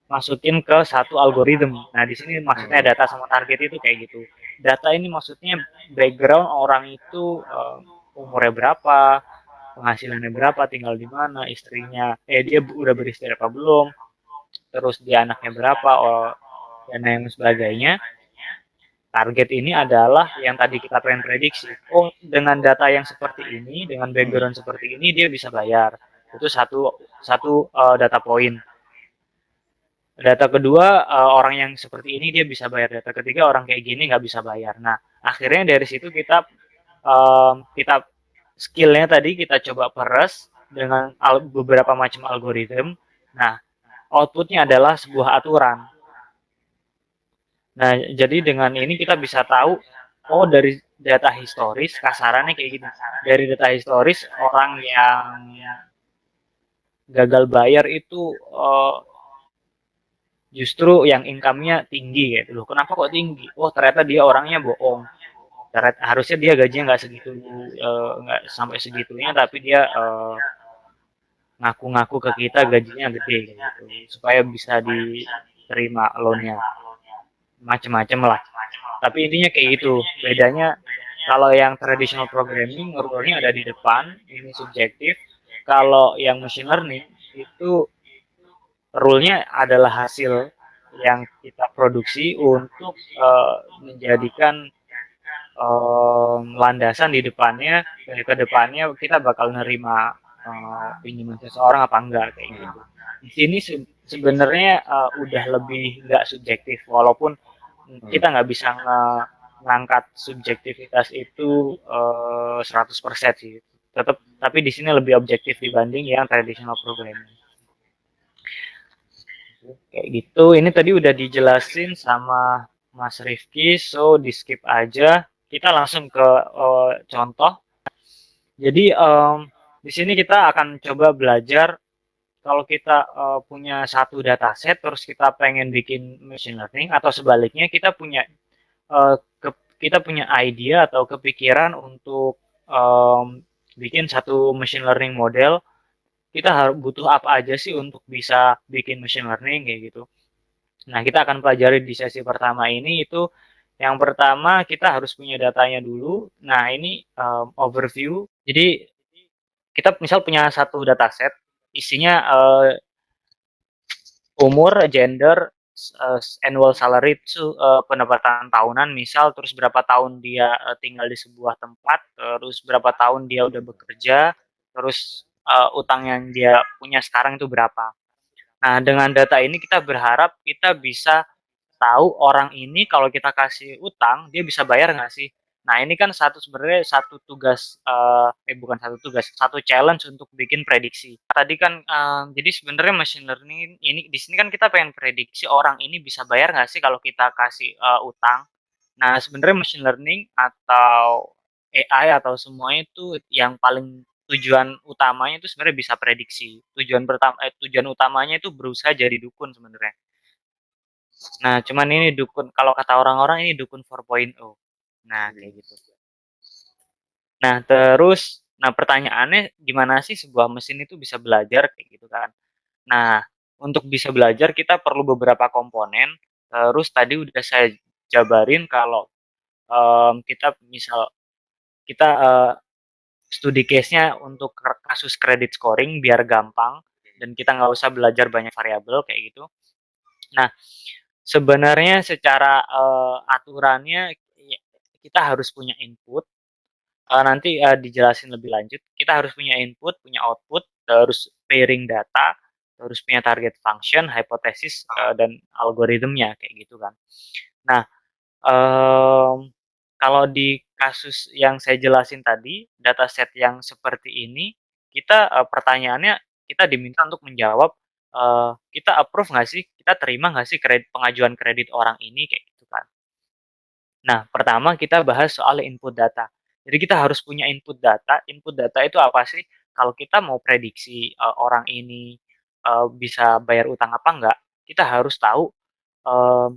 masukin ke satu algoritma. Nah, di sini maksudnya data sama target itu kayak gitu. Data ini maksudnya background orang itu umurnya berapa, penghasilannya berapa, tinggal di mana, istrinya, dia udah beristri apa belum, terus dia anaknya berapa, dan lain sebagainya. Target ini adalah yang tadi kita pengen prediksi. Dengan data yang seperti ini, dengan background seperti ini, dia bisa bayar. Itu satu data point. Data kedua, orang yang seperti ini dia bisa bayar. Data ketiga, orang kayak gini nggak bisa bayar. Nah, akhirnya dari situ kita skillnya tadi kita coba peres dengan beberapa macam algoritma. Nah, outputnya adalah sebuah aturan. Nah, jadi dengan ini kita bisa tahu oh dari data historis, kasarannya kayak gitu. Dari data historis orang yang gagal bayar itu justru yang income-nya tinggi gitu loh. Kenapa kok tinggi? Oh ternyata dia orangnya bohong. Ternyata harusnya dia gajinya nggak segitu, nggak sampai segitunya, tapi dia ngaku-ngaku ke kita gajinya gede gitu, supaya bisa diterima loannya, macem-macem lah. Tapi intinya kayak gitu. Bedanya kalau yang traditional programming rule-nya ada di depan, ini subjektif. Kalau yang machine learning itu rule-nya adalah hasil yang kita produksi untuk menjadikan landasan di depannya, ke depannya kita bakal nerima pinjaman seseorang apa enggak kayak gitu. Di sini sebenarnya udah lebih nggak subjektif, walaupun kita nggak bisa ngangkat subjektivitas itu 100% sih. Tetap, tapi di sini lebih objektif dibanding yang traditional programming. Kayak gitu. Ini tadi udah dijelasin sama Mas Rifki, so di skip aja. Kita langsung ke contoh. Jadi di sini kita akan coba belajar kalau kita punya satu dataset, terus kita pengen bikin machine learning, atau sebaliknya kita punya eh, kita punya idea atau kepikiran untuk bikin satu machine learning model. Kita harus butuh apa aja sih untuk bisa bikin machine learning kayak gitu. Nah, kita akan pelajari di sesi pertama ini itu yang pertama kita harus punya datanya dulu. Nah, ini overview. Jadi kita misal punya satu dataset isinya umur, gender, annual salary itu pendapatan tahunan misal, terus berapa tahun dia tinggal di sebuah tempat, terus berapa tahun dia udah bekerja, terus utang yang dia punya sekarang itu berapa. Nah, dengan data ini kita berharap kita bisa tahu orang ini kalau kita kasih utang, dia bisa bayar nggak sih? Nah, ini kan sebenarnya satu tugas, bukan satu tugas, satu challenge untuk bikin prediksi. Tadi kan, jadi sebenarnya machine learning ini di sini kan kita pengen prediksi orang ini bisa bayar nggak sih kalau kita kasih utang. Nah, sebenarnya machine learning atau AI atau semuanya itu yang paling tujuan utamanya itu sebenarnya bisa prediksi. Tujuan utamanya itu berusaha jadi dukun sebenarnya. Nah, cuman ini dukun, kalau kata orang-orang ini dukun 4.0. Nah, kayak gitu. Nah, terus, nah pertanyaannya gimana sih sebuah mesin itu bisa belajar kayak gitu kan. Nah, untuk bisa belajar kita perlu beberapa komponen. Terus tadi udah saya jabarin kalau kita misal kita studi case-nya untuk kasus credit scoring biar gampang dan kita nggak usah belajar banyak variabel kayak gitu. Nah, sebenarnya secara aturannya kita harus punya input. Nanti dijelasin lebih lanjut. Kita harus punya input, punya output, terus pairing data, terus punya target function, hipotesis, dan algoritmnya kayak gitu kan. Nah, kalau di kasus yang saya jelasin tadi, dataset yang seperti ini, kita pertanyaannya kita diminta untuk menjawab, kita approve nggak sih, kita terima nggak sih pengajuan kredit orang ini kayak gitu kan. Nah, pertama kita bahas soal input data. Jadi kita harus punya input data. Input data itu apa sih? Kalau kita mau prediksi orang ini bisa bayar utang apa enggak, kita harus tahu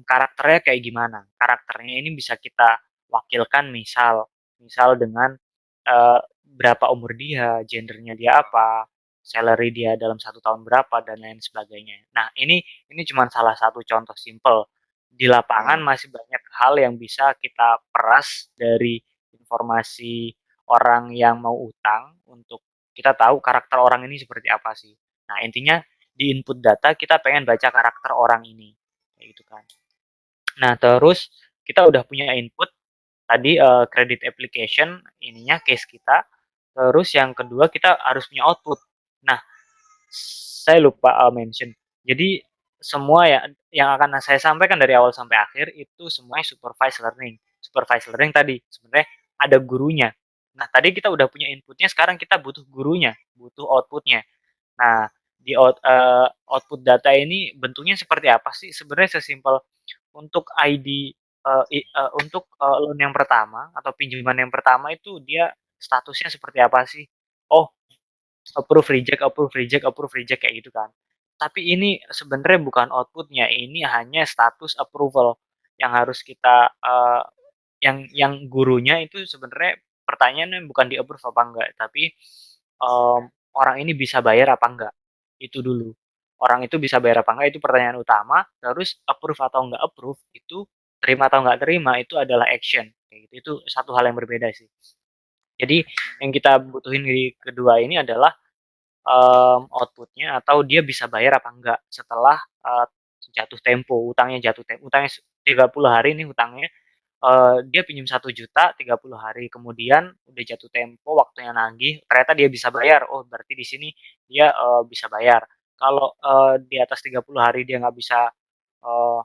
karakternya kayak gimana. Karakternya ini bisa kita wakilkan misal dengan berapa umur dia, gendernya dia apa, salary dia dalam 1 tahun berapa dan lain sebagainya. Nah, ini cuma salah satu contoh simple. Di lapangan masih banyak hal yang bisa kita peras dari informasi orang yang mau utang untuk kita tahu karakter orang ini seperti apa sih. Nah, intinya di input data kita pengen baca karakter orang ini. Kayak gitu kan. Nah, terus kita udah punya input tadi credit application ininya case kita. Terus yang kedua kita harus punya output. Nah, saya lupa mention. Jadi semua ya yang akan saya sampaikan dari awal sampai akhir itu semuanya supervised learning. Supervised learning tadi sebenarnya ada gurunya. Nah, tadi kita udah punya inputnya, sekarang kita butuh gurunya, butuh outputnya. Nah, di output data ini bentuknya seperti apa sih? Sebenarnya sesimpel untuk ID untuk loan yang pertama atau pinjaman yang pertama itu dia statusnya seperti apa sih? Oh, approve, reject, approve, reject, approve, reject kayak gitu kan. Tapi ini sebenarnya bukan outputnya, ini hanya status approval yang harus kita yang gurunya itu sebenarnya pertanyaannya bukan di approve apa enggak, tapi orang ini bisa bayar apa enggak. Itu dulu. Orang itu bisa bayar apa enggak itu pertanyaan utama, terus approve atau enggak approve itu terima atau enggak terima itu adalah action kayak gitu. Itu satu hal yang berbeda sih. Jadi yang kita butuhin di kedua ini adalah output-nya atau dia bisa bayar apa enggak setelah, jatuh tempo, utangnya 30 hari nih hutangnya, dia pinjam 1 juta 30 hari, kemudian udah jatuh tempo, waktunya nagih, ternyata dia bisa bayar, oh berarti di sini dia, bisa bayar. Kalau, di atas 30 hari dia nggak bisa, eee,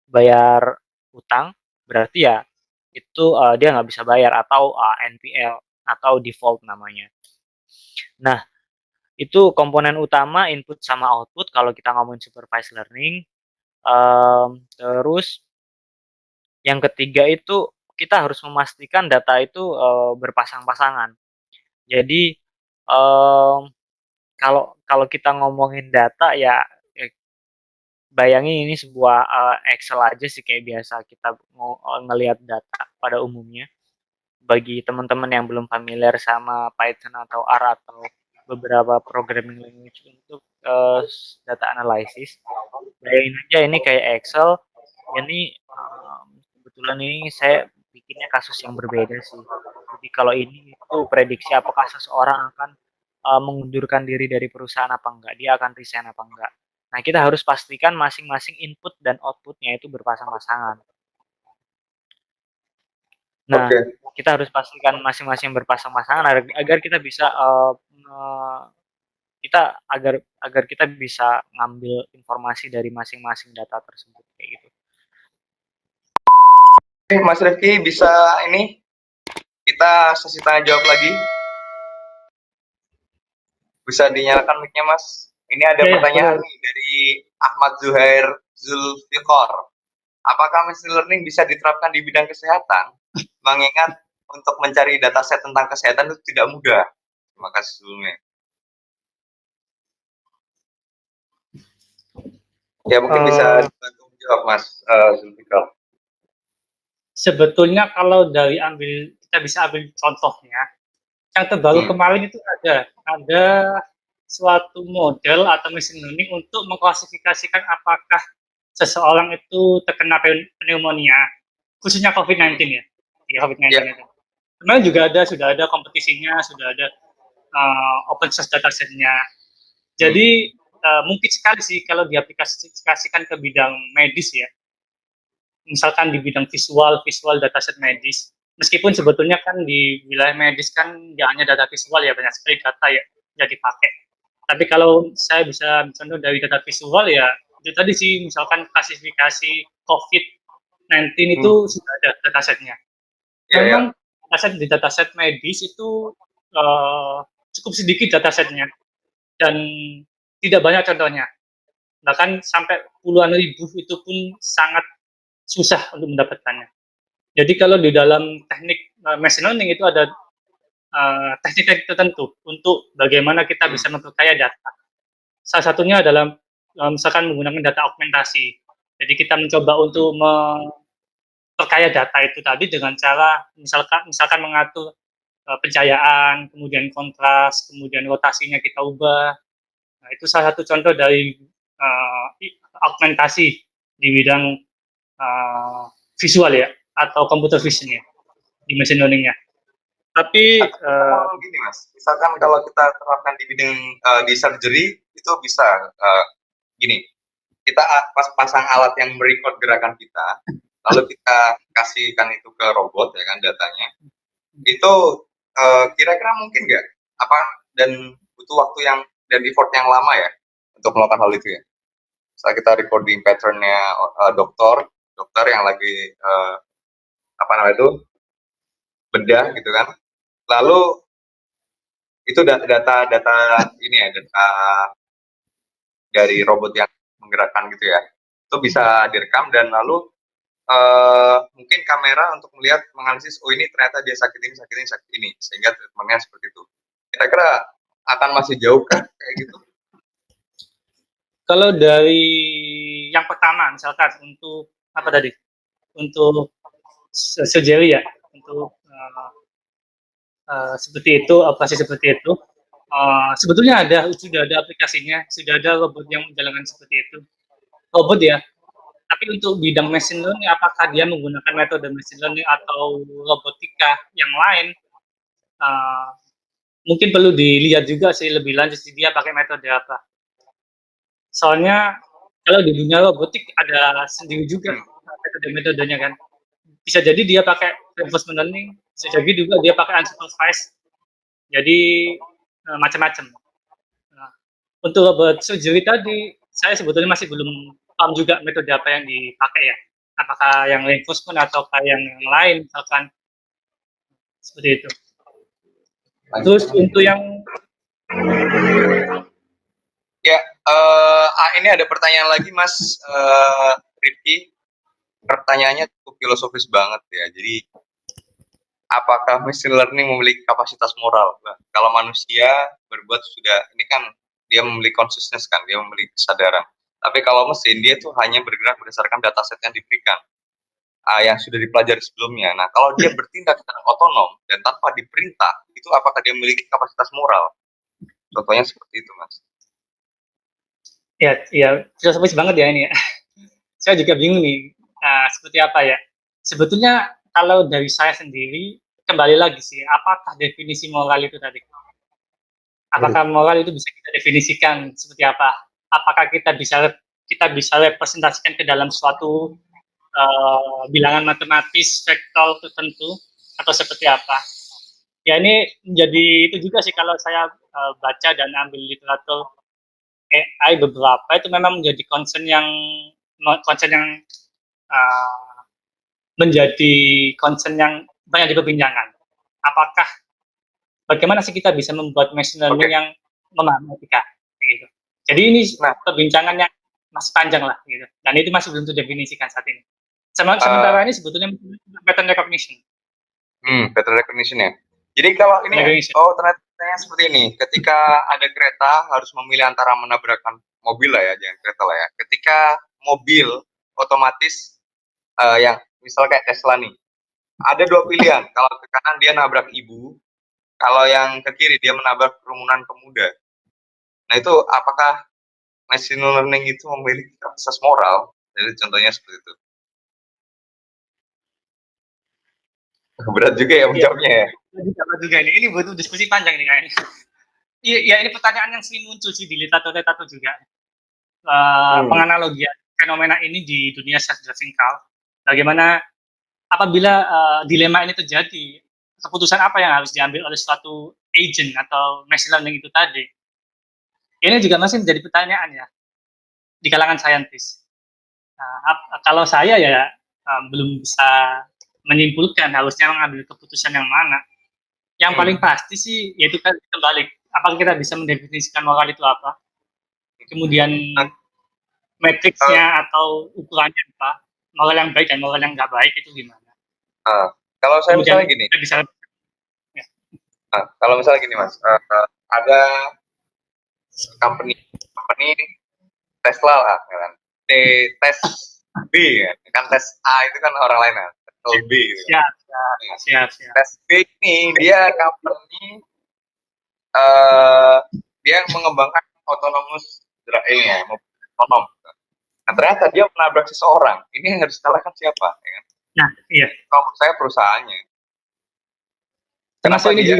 bayar utang, berarti ya itu, dia nggak bisa bayar atau, NPL atau default namanya. Nah, itu komponen utama input sama output kalau kita ngomongin supervised learning, terus yang ketiga itu kita harus memastikan data itu, berpasang-pasangan. Jadi, mmm, kalau kalau kita ngomongin data ya, bayangin ini sebuah, Excel aja sih kayak biasa kita ngelihat data pada umumnya. Bagi teman-teman yang belum familiar sama Python atau R atau beberapa programming language untuk, data analysis, bayangin aja ini kayak Excel, ini, kebetulan ini saya bikinnya kasus yang berbeda sih. Jadi kalau ini itu prediksi apakah seseorang akan, mengundurkan diri dari perusahaan apa enggak, dia akan resign apa enggak. Nah, kita harus pastikan masing-masing input dan output-nya itu berpasang-pasangan. Nah, Oke. kita harus pastikan masing-masing berpasang-pasangan agar kita bisa, kita agar agar kita bisa ngambil informasi dari masing-masing data tersebut kayak gitu. Oke, Mas Rifki bisa ini kita sesi tanya jawab lagi. Bisa dinyalakan mic-nya, Mas. Ini ada Ya, pertanyaan boleh. nih dari Ahmad Zuhair Zulfikor. Apakah machine learning bisa diterapkan di bidang kesehatan? Mengingat untuk mencari dataset tentang kesehatan itu tidak mudah. Terima kasih sebelumnya. Ya mungkin bisa dibantu menjawab, Mas Zulfikar. Sebetulnya kalau kita bisa ambil contohnya, yang terbaru kemarin itu ada suatu model atau machine learning untuk mengklasifikasikan apakah seseorang itu terkena pneumonia, khususnya COVID-19 ya, COVID-19 Ya. itu. Kemarin juga sudah ada kompetisinya, sudah ada open source datasetnya. Jadi mungkin sekali sih kalau diaplikasikan ke bidang medis ya, misalkan di bidang visual dataset medis. Meskipun sebetulnya kan di wilayah medis kan nggak hanya data visual ya, banyak sekali data ya yang dipakai. Tapi kalau saya bisa contoh dari data visual ya, itu tadi sih misalkan klasifikasi COVID-19 itu sudah ada datasetnya. Memang dataset di dataset medis itu cukup sedikit datasetnya dan tidak banyak contohnya. Bahkan sampai puluhan ribu itu pun sangat susah untuk mendapatkannya. Jadi kalau di dalam teknik machine learning itu ada teknik-teknik tertentu untuk bagaimana kita bisa memperkaya data. Salah satunya adalah misalkan menggunakan data augmentasi. Jadi kita mencoba untuk memperkaya data itu tadi dengan cara misalkan mengatur pencahayaan, kemudian kontras, kemudian rotasinya kita ubah. Nah, itu salah satu contoh dari augmentasi di bidang visual ya, atau computer vision ya, di machine learning-nya. Tapi gini Mas, misalkan kalau kita terapkan di bidang di surgery itu bisa gini, kita pasang alat yang merecord gerakan kita, lalu kita kasihkan itu ke robot ya kan datanya, itu kira-kira mungkin nggak? Apa dan butuh waktu dan effort yang lama ya untuk melakukan hal itu ya? Saat kita recording patternnya dokter yang lagi apa namanya itu bedah gitu kan, lalu itu data ini ya, data dari robot yang menggerakkan gitu ya, itu bisa direkam dan lalu mungkin kamera untuk melihat menganalisis, oh ini ternyata dia sakit ini, sakit ini, sakit ini, sehingga treatmentnya seperti itu. Kira-kira akan masih jauh kan kayak gitu? Kalau dari yang pertama, misalkan untuk apa tadi? Untuk surgery ya, untuk seperti itu, operasi seperti itu. Sebetulnya sudah ada aplikasinya, sudah ada robot yang menjalankan seperti itu. Robot ya, tapi untuk bidang machine learning, apakah dia menggunakan metode machine learning atau robotika yang lain, uh, mungkin perlu dilihat juga sih lebih lanjut dia pakai metode apa. Soalnya kalau di dunia robotik ada sendiri juga metode-metodenya kan. Bisa jadi dia pakai reinforcement learning, bisa jadi juga dia pakai unsupervised. Jadi macam-macam. Nah, untuk robot surgery tadi, saya sebetulnya masih belum paham juga metode apa yang dipakai ya. Apakah yang reinforcement atau yang lain, misalkan seperti itu. Terus untuk yang ya, ini ada pertanyaan lagi Mas Rifki. Pertanyaannya cukup filosofis banget ya. Jadi apakah machine learning memiliki kapasitas moral? Nah, kalau manusia berbuat sudah, ini kan dia memiliki consciousness kan, dia memiliki kesadaran. Tapi kalau mesin dia tuh hanya bergerak berdasarkan dataset yang diberikan, yang sudah dipelajari sebelumnya. Nah, kalau dia bertindak secara otonom dan tanpa diperintah, itu apakah dia memiliki kapasitas moral? Contohnya seperti itu, Mas. ya filosofis banget ya ini ya. Saya juga bingung nih, seperti apa ya. Sebetulnya kalau dari saya sendiri, kembali lagi sih, apakah definisi moral itu tadi? Apakah moral itu bisa kita definisikan seperti apa? Apakah kita bisa representasikan ke dalam suatu bilangan matematis vektor tertentu atau seperti apa? Ya ini menjadi itu juga sih kalau saya baca dan ambil literatur AI beberapa itu memang menjadi concern yang menjadi concern yang banyak diperbincangkan. Apakah bagaimana sih kita bisa membuat machine learning yang memahami etika gitu. Jadi ini perbincangan yang masih panjang lah gitu. Dan itu masih belum terdefinisikan saat ini. Sementara ini sebetulnya pattern recognition. Pattern recognition ya. Jadi kalau ini ternyata seperti ini, ketika ada kereta harus memilih antara menabrakkan mobil lah ya, jangan kereta lah ya. Ketika mobil otomatis yang misal kayak Tesla nih, ada dua pilihan. Kalau ke kanan dia nabrak ibu, kalau yang ke kiri dia menabrak kerumunan pemuda. Nah itu apakah machine learning itu memiliki kapasitas moral? Jadi contohnya seperti itu. Berat juga ya menjawabnya ya. Berat juga ini butuh diskusi panjang nih kayaknya. Iya, ini pertanyaan yang sering muncul sih di literatur juga. Penganalogian fenomena ini di dunia self-driving car. Bagaimana apabila dilema ini terjadi, keputusan apa yang harus diambil oleh suatu agent atau machine learning itu tadi? Ini juga masih menjadi pertanyaan ya di kalangan saintis. Kalau saya ya belum bisa menyimpulkan harusnya mengambil keputusan yang mana. Yang paling pasti sih yaitu kan kembali, apakah kita bisa mendefinisikan moral itu apa? Kemudian matriksnya atau ukurannya apa? Moral yang baik dan moral yang nggak baik itu gimana? Kalau saya misalnya gini, kalau misalnya gini Mas, ada company Tesla lah, kan? Tes B kan, tes A itu kan orang lain kan, tes B. Gitu. Siap. Tes B ini dia company dia mengembangkan autonomous ini ya, otonom. Nah ternyata dia menabrak seseorang. Ini yang harus disalahkan siapa? Ya kan? Nah, iya. Kalau saya perusahaannya. Kenapa dia?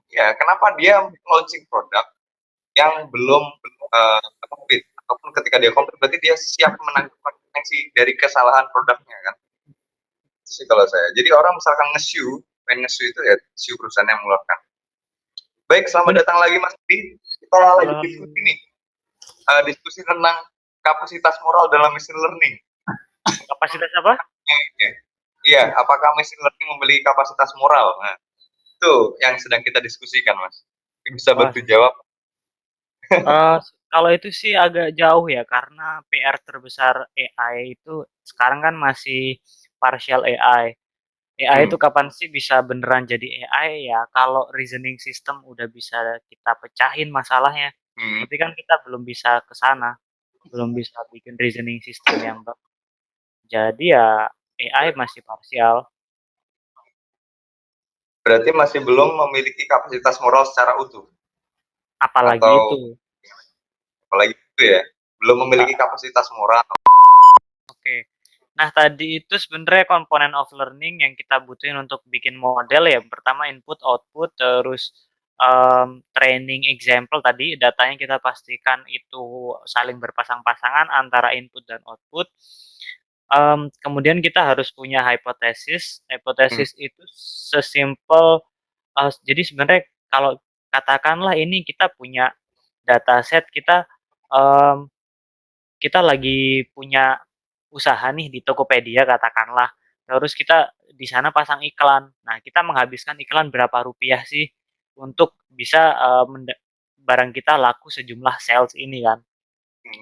Ya, kenapa dia launching produk yang belum komplit? Ataupun ketika dia komplit, berarti dia siap menanggung konsekuensi dari kesalahan produknya kan? Itu sih kalau saya. Jadi orang misalkan nge-sue itu ya sue perusahaan yang mengeluarkan. Baik, selamat datang lagi Mas Di. Kita lagi diskusi nih. Diskusi tentang kapasitas moral dalam machine learning. Kapasitas apa? Iya, apakah machine learning memiliki kapasitas moral? Nah, itu yang sedang kita diskusikan, Mas. Bisa bantu jawab. Kalau itu sih agak jauh ya, karena PR terbesar AI itu sekarang kan masih partial AI. AI itu Hmm. kapan sih bisa beneran jadi AI ya? Kalau reasoning system udah bisa kita pecahin masalahnya. Hmm. Tapi kan kita belum bisa ke sana, belum bisa bikin reasoning system yang jadi ya AI masih parsial. Berarti masih belum memiliki kapasitas moral secara utuh, Apalagi atau itu. apalagi itu ya, belum memiliki Nah, kapasitas moral. oke. Nah, tadi itu sebenarnya komponen of learning yang kita butuhin untuk bikin model ya. Pertama input, output, terus training example tadi datanya kita pastikan itu saling berpasang-pasangan antara input dan output. Kemudian kita harus punya hipotesis. Hmm. Hipotesis itu sesimpel jadi sebenarnya kalau katakanlah ini kita punya dataset kita em, kita lagi punya usaha nih di Tokopedia katakanlah. Terus kita di sana pasang iklan. Nah, kita menghabiskan iklan berapa rupiah sih untuk bisa barang kita laku sejumlah sales ini kan.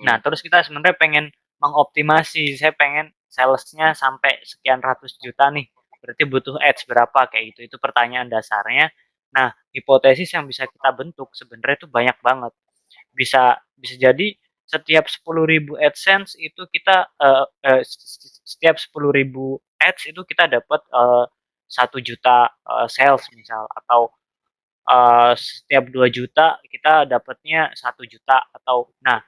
Nah, Hmm. terus kita sebenarnya pengen mengoptimasi. Saya pengen salesnya sampai sekian ratus juta nih. Berarti butuh ads berapa kayak gitu. Itu pertanyaan dasarnya. Nah, hipotesis yang bisa kita bentuk sebenarnya itu banyak banget. Bisa bisa jadi setiap 10.000 AdSense itu kita setiap 10.000 ads itu kita dapat 1 juta sales misal, atau setiap 2 juta kita dapatnya 1 juta, atau nah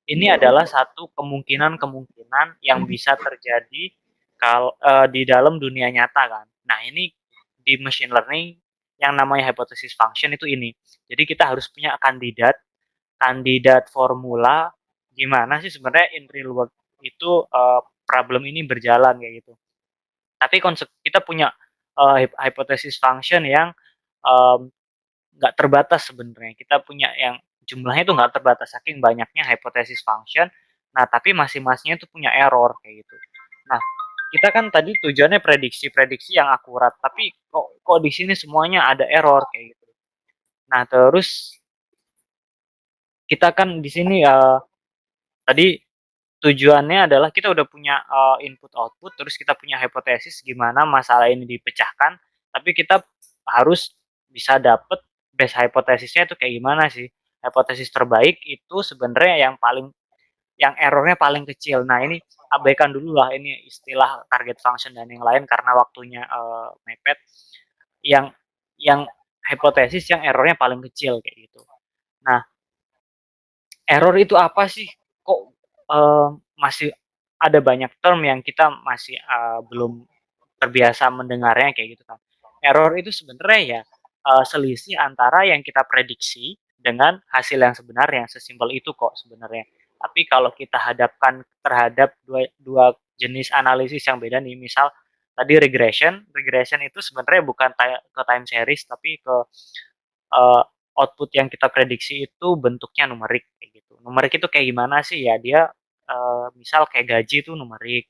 ini adalah satu kemungkinan-kemungkinan yang bisa terjadi kalau di dalam dunia nyata kan. Nah, ini di machine learning yang namanya hypothesis function itu ini. Jadi kita harus punya kandidat kandidat formula gimana sih sebenarnya in real world itu problem ini berjalan kayak gitu. Tapi konsep kita punya hypothesis function yang nggak terbatas sebenarnya. Kita punya yang jumlahnya itu nggak terbatas saking banyaknya hypothesis function. Nah, tapi masing-masingnya itu punya error kayak gitu. Nah, kita kan tadi tujuannya prediksi-prediksi yang akurat, tapi kok di sini semuanya ada error kayak gitu. Nah, terus kita kan di sini tadi tujuannya adalah kita udah punya input output, terus kita punya hipotesis gimana masalah ini dipecahkan, tapi kita harus bisa dapet base hipotesisnya itu kayak gimana sih. Hipotesis terbaik itu sebenarnya yang errornya paling kecil. Nah, ini abaikan dulu lah ini istilah target function dan yang lain karena waktunya mepet. Yang yang hipotesis yang errornya paling kecil kayak gitu. Nah, error itu apa sih? Kok masih ada banyak term yang kita masih belum terbiasa mendengarnya kayak gitu kan. Error itu sebenarnya ya selisih antara yang kita prediksi dengan hasil yang sebenarnya, sesimpel itu kok sebenarnya. Tapi kalau kita hadapkan terhadap dua jenis analisis yang beda nih, misal tadi regression itu sebenarnya bukan ke time series tapi ke uh, output yang kita prediksi itu bentuknya numerik kayak gitu. Numerik itu kayak gimana sih ya? Dia misal kayak gaji itu numerik,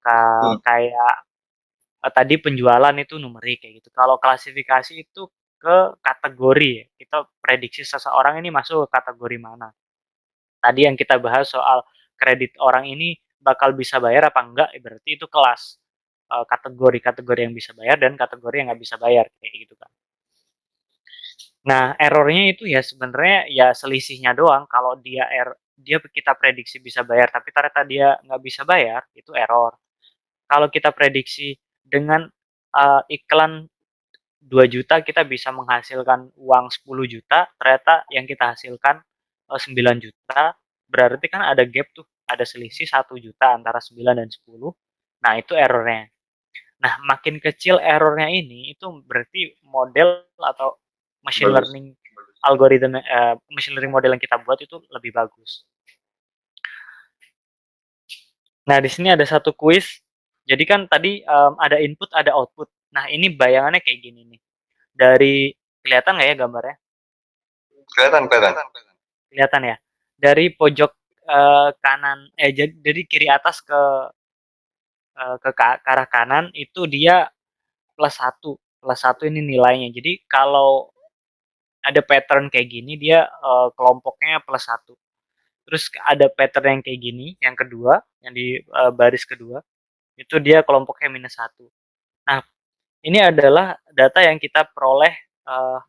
Hmm. kayak tadi penjualan itu numerik kayak gitu. Kalau klasifikasi itu ke kategori ya. Kita prediksi seseorang ini masuk ke kategori mana. Tadi yang kita bahas soal kredit orang ini bakal bisa bayar apa enggak, berarti itu kelas kategori-kategori yang bisa bayar dan kategori yang nggak bisa bayar kayak gitu kan. Nah, errornya itu ya sebenarnya ya selisihnya doang. Kalau dia kita prediksi bisa bayar, tapi ternyata dia nggak bisa bayar, itu error. Kalau kita prediksi dengan iklan 2 juta kita bisa menghasilkan uang 10 juta, ternyata yang kita hasilkan 9 juta, berarti kan ada gap tuh, ada selisih 1 juta antara 9 dan 10. Nah, itu errornya. Nah, makin kecil errornya ini, itu berarti model atau machine Bagus. learning algoritma machine learning model yang kita buat itu lebih bagus. Nah, di sini ada satu kuis. Jadi kan tadi ada input, ada output. Nah, ini bayangannya kayak gini nih. Dari kelihatan nggak ya gambarnya? Kelihatan, kelihatan. Kelihatan ya. Dari pojok kanan, dari kiri atas ke arah kanan itu dia plus satu. Plus satu ini nilainya. Jadi kalau ada pattern kayak gini dia kelompoknya plus satu. Terus ada pattern yang kayak gini, yang kedua, yang di baris kedua, itu dia kelompoknya -1. Nah, ini adalah data yang kita peroleh, eh,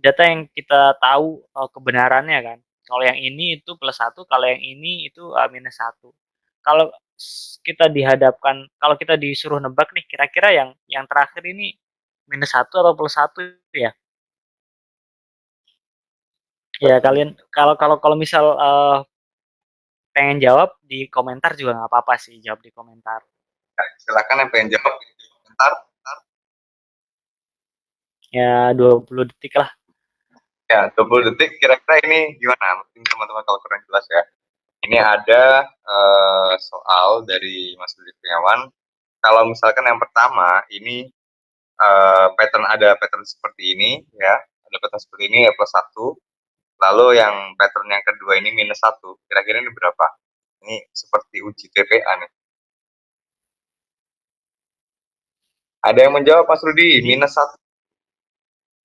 data yang kita tahu kebenarannya kan. Kalau yang ini itu +1, kalau yang ini itu -1. Kalau kita dihadapkan, kalau kita disuruh nebak nih, kira-kira yang terakhir ini -1 atau +1 ya? Ya kalian kalau kalau kalau misal pengen jawab di komentar juga nggak apa-apa sih, jawab di komentar. Silakan yang pengen jawab di komentar. Ya 20 detik lah. Ya, 20 detik kira-kira ini gimana? Mungkin teman-teman kalau kurang jelas ya. Ini ada soal dari Mas Budi Kurniawan. Kalau misalkan yang pertama ini ada pattern seperti ini ya, ada pattern seperti ini ya +1. Lalu yang pattern yang kedua ini -1. Kira-kira ini berapa? Ini seperti uji TPA nih. Ada yang menjawab Mas Rudi, -1.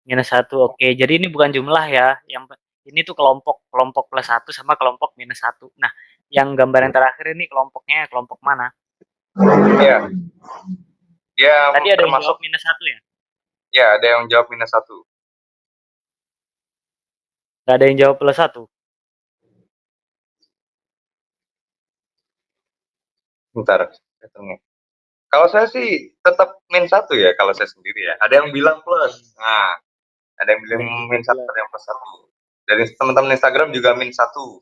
-1, oke. Jadi ini bukan jumlah ya, ini tuh kelompok +1 sama kelompok -1. Nah, yang gambar yang terakhir ini kelompoknya kelompok mana? Iya. Dia Tadi ada yang termasuk jawab -1 ya? ya, ada yang jawab -1. Nggak ada yang jawab +1? Bentar, patternnya. Kalau saya sih tetap -1 ya kalau saya sendiri ya. Ada yang bilang plus. Nah, ada yang bilang -1, ada yang +1. Dari teman-teman Instagram juga -1.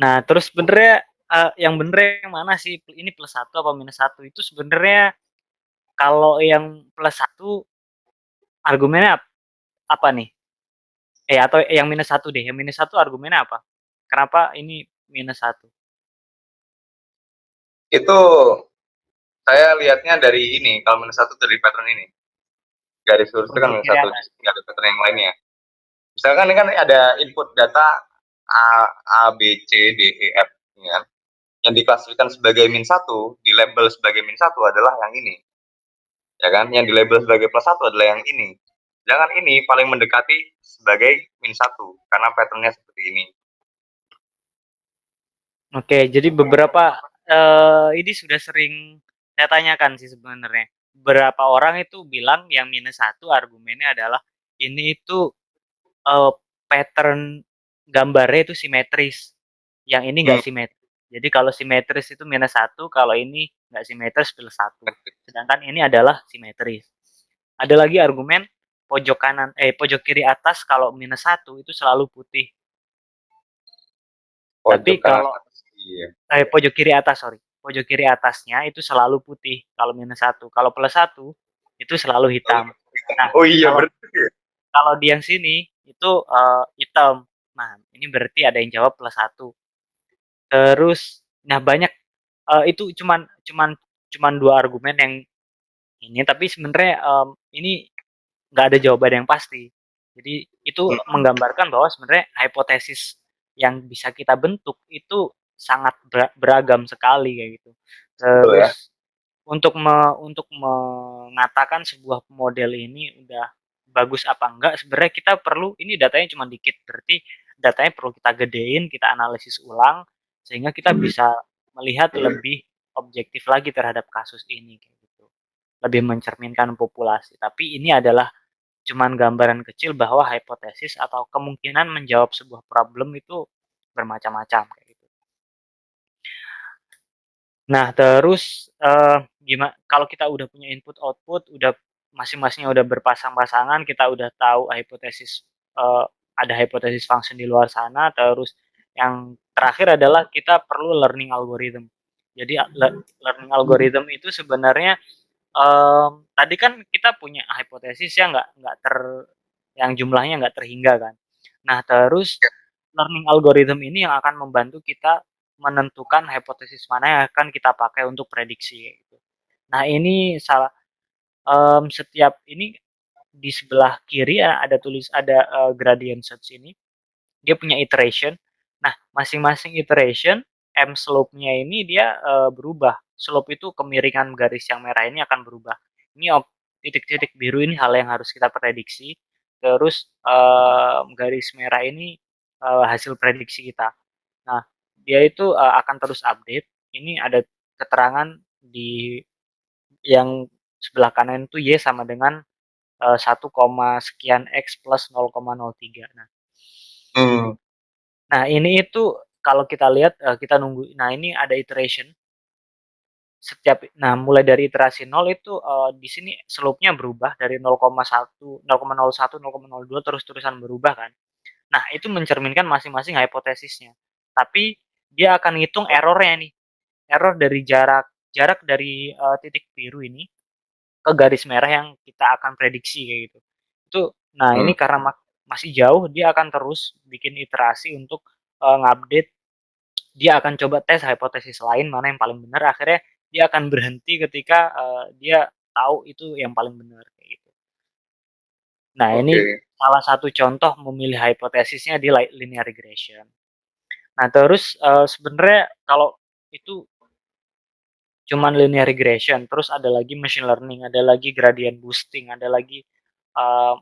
Nah, terus sebenarnya yang bener yang mana sih? Ini +1 apa -1? Itu sebenarnya kalau yang +1 argumennya apa nih? Atau yang -1 deh. Yang -1 argumennya apa? Kenapa ini -1? Itu saya lihatnya dari ini, kalau -1 dari pattern ini. Garis lurus itu kan Pojok kiri -1, atas. nggak ada pattern yang lainnya. Misalkan ini kan ada input data A, B, C, D, E, F, ya. Yang diklasifikasikan sebagai -1, di label sebagai -1 adalah yang ini. Ya kan? Yang di label sebagai +1 adalah yang ini. Jangan ini paling mendekati sebagai -1 karena patternnya seperti ini. Oke, jadi beberapa ini sudah sering saya tanyakan sih sebenarnya. Beberapa orang itu bilang yang -1 argumennya adalah ini itu eee, pattern gambarnya itu simetris, yang ini Hmm. nggak simetris. Jadi kalau simetris itu -1, kalau ini nggak simetris +1. Sedangkan ini adalah simetris. Ada lagi argumen pojok kiri atas kalau -1 itu selalu putih. Tapi Pojok kanan kalau atas. Iya. pojok kiri atas, sorry. Pojok kiri atasnya itu selalu putih kalau -1. Kalau +1 itu selalu hitam. Nah, Oh iya, kalau berarti ya? kalau di yang sini itu hitam. Nah, ini berarti ada yang jawab +1. Terus nah banyak itu cuman cuman cuman 2 argumen yang ini, tapi sebenarnya ini nggak ada jawaban yang pasti. Jadi itu menggambarkan bahwa sebenarnya hipotesis yang bisa kita bentuk itu sangat beragam sekali kayak gitu. Betul ya. Terus untuk mengatakan sebuah model ini udah bagus apa enggak, sebenarnya kita perlu ini datanya cuma dikit, berarti datanya perlu kita gedein, kita analisis ulang sehingga kita bisa melihat lebih objektif lagi terhadap kasus ini kayak gitu. Lebih mencerminkan populasi. Tapi ini adalah cuman gambaran kecil bahwa hipotesis atau kemungkinan menjawab sebuah problem itu bermacam-macam kayak gitu. Nah, terus kalau kita udah punya input output, udah masing-masingnya udah berpasang-pasangan, kita udah tahu hipotesis ada hipotesis function di luar sana, terus yang terakhir adalah kita perlu learning algorithm. Jadi learning algorithm itu sebenarnya tadi kan kita punya hipotesis ya nggak yang jumlahnya nggak terhingga kan. Nah, terus learning algorithm ini yang akan membantu kita menentukan hipotesis mana yang akan kita pakai untuk prediksi gitu. Nah, ini setiap ini di sebelah kiri ya ada gradient search ini. Dia punya iteration. Nah, masing-masing iteration M slope-nya ini dia berubah. Slope itu kemiringan garis yang merah ini akan berubah. Ini titik-titik biru ini hal yang harus kita prediksi. Terus garis merah ini hasil prediksi kita. Nah, dia itu akan terus update. Ini ada keterangan di yang sebelah kanan itu Y sama dengan 1, sekian X plus 0,03. Hmm. Nah, ini itu kalau kita lihat kita nunggu. Nah, ini ada iteration mulai dari iterasi 0 itu di sini slope-nya berubah dari 0,1, 0,01, 0,02 terus-terusan berubah kan. Nah, itu mencerminkan masing-masing hipotesisnya. Tapi dia akan ngitung errornya nih. Error dari jarak dari titik biru ini ke garis merah yang kita akan prediksi kayak gitu. Nah Hmm. ini karena masih jauh, dia akan terus bikin iterasi untuk ngupdate. Dia akan coba tes hipotesis lain mana yang paling benar. Akhirnya dia akan berhenti ketika dia tahu itu yang paling benar kayak gitu. Nah ini Oke. salah satu contoh memilih hipotesisnya di linear regression. Nah terus sebenarnya kalau itu cuman linear regression, terus ada lagi machine learning, ada lagi gradient boosting, ada lagi uh,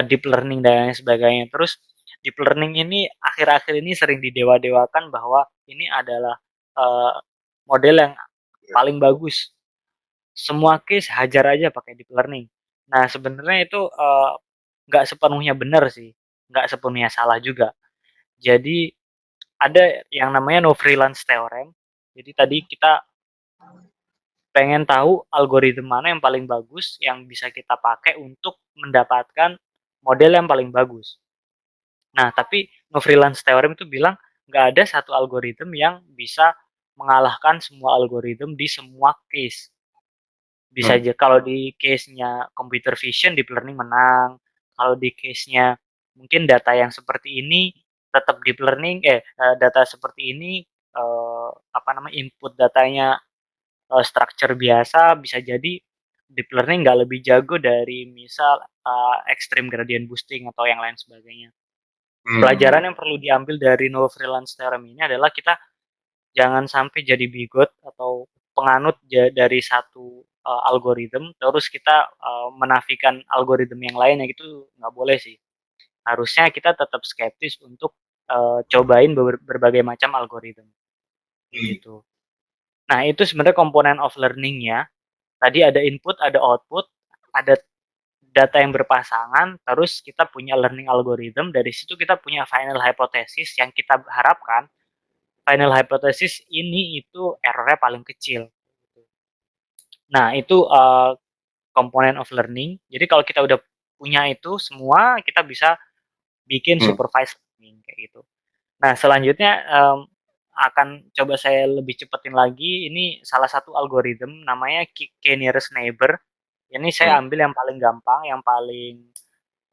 deep learning dan lain sebagainya. Terus deep learning ini akhir-akhir ini sering didewa-dewakan bahwa ini adalah uh, model yang paling bagus. Semua case hajar aja pakai deep learning. Nah sebenarnya itu nggak sepenuhnya benar sih, nggak sepenuhnya salah juga. Jadi ada yang namanya no freelance theorem. Jadi tadi kita pengen tahu algoritma mana yang paling bagus yang bisa kita pakai untuk mendapatkan model yang paling bagus. Nah, tapi no freelance theorem itu bilang nggak ada satu algoritma yang bisa mengalahkan semua algoritma di semua case. Bisa Hmm. aja kalau di case-nya computer vision deep learning menang. Kalau di case-nya mungkin data yang seperti ini tetap deep learning data seperti ini apa namanya input datanya structure biasa bisa jadi deep learning nggak lebih jago dari misal extreme gradient boosting atau yang lain sebagainya. Hmm. Pelajaran yang perlu diambil dari no freelance theorem ini adalah kita jangan sampai jadi bigot atau penganut dari satu algoritma terus kita menafikan algoritma yang lain yang itu nggak boleh sih. Harusnya kita tetap skeptis untuk cobain berbagai macam algoritma Hmm. gitu. Nah, itu sebenarnya komponen of learning-nya. Tadi ada input, ada output, ada data yang berpasangan, terus kita punya learning algorithm, dari situ kita punya final hypothesis yang kita harapkan final hypothesis ini itu errornya paling kecil. Nah, itu komponen of learning. Jadi kalau kita udah punya itu semua, kita bisa bikin Hmm. supervised learning kayak gitu. Nah, selanjutnya akan coba saya lebih cepetin lagi. Ini salah satu algoritma namanya K-nearest neighbor. Ini Hmm. saya ambil yang paling gampang, yang paling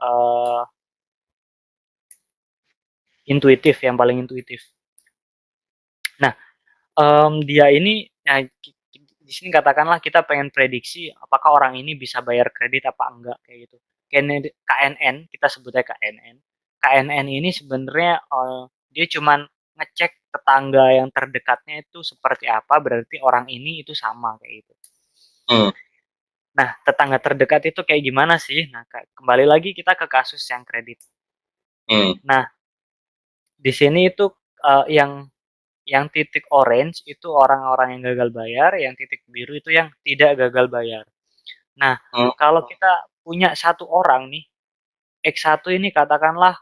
uh, intuitif, yang paling intuitif. Nah, dia ini, nah, di sini katakanlah kita pengen prediksi apakah orang ini bisa bayar kredit apa enggak kayak gitu. KNN, kita sebutnya KNN. KNN ini sebenarnya dia cuman ngecek tetangga yang terdekatnya itu seperti apa, berarti orang ini itu sama kayak gitu. Hmm. Nah, tetangga terdekat itu kayak gimana sih? Nah, kembali lagi kita ke kasus yang kredit. Hmm. Nah, di sini itu yang titik orange itu orang-orang yang gagal bayar, yang titik biru itu yang tidak gagal bayar. Nah, Hmm. kalau kita punya satu orang nih, X1 ini katakanlah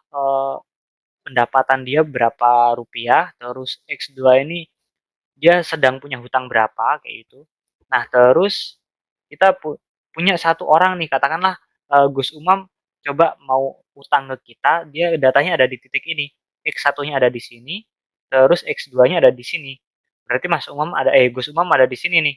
pendapatan dia berapa rupiah, terus X2 ini dia sedang punya hutang berapa kayak gitu. Nah, terus kita punya satu orang nih, katakanlah Gus Umam coba mau utang ke kita, dia datanya ada di titik ini. X1-nya ada di sini, terus X2-nya ada di sini. Berarti Gus Umam ada di sini nih.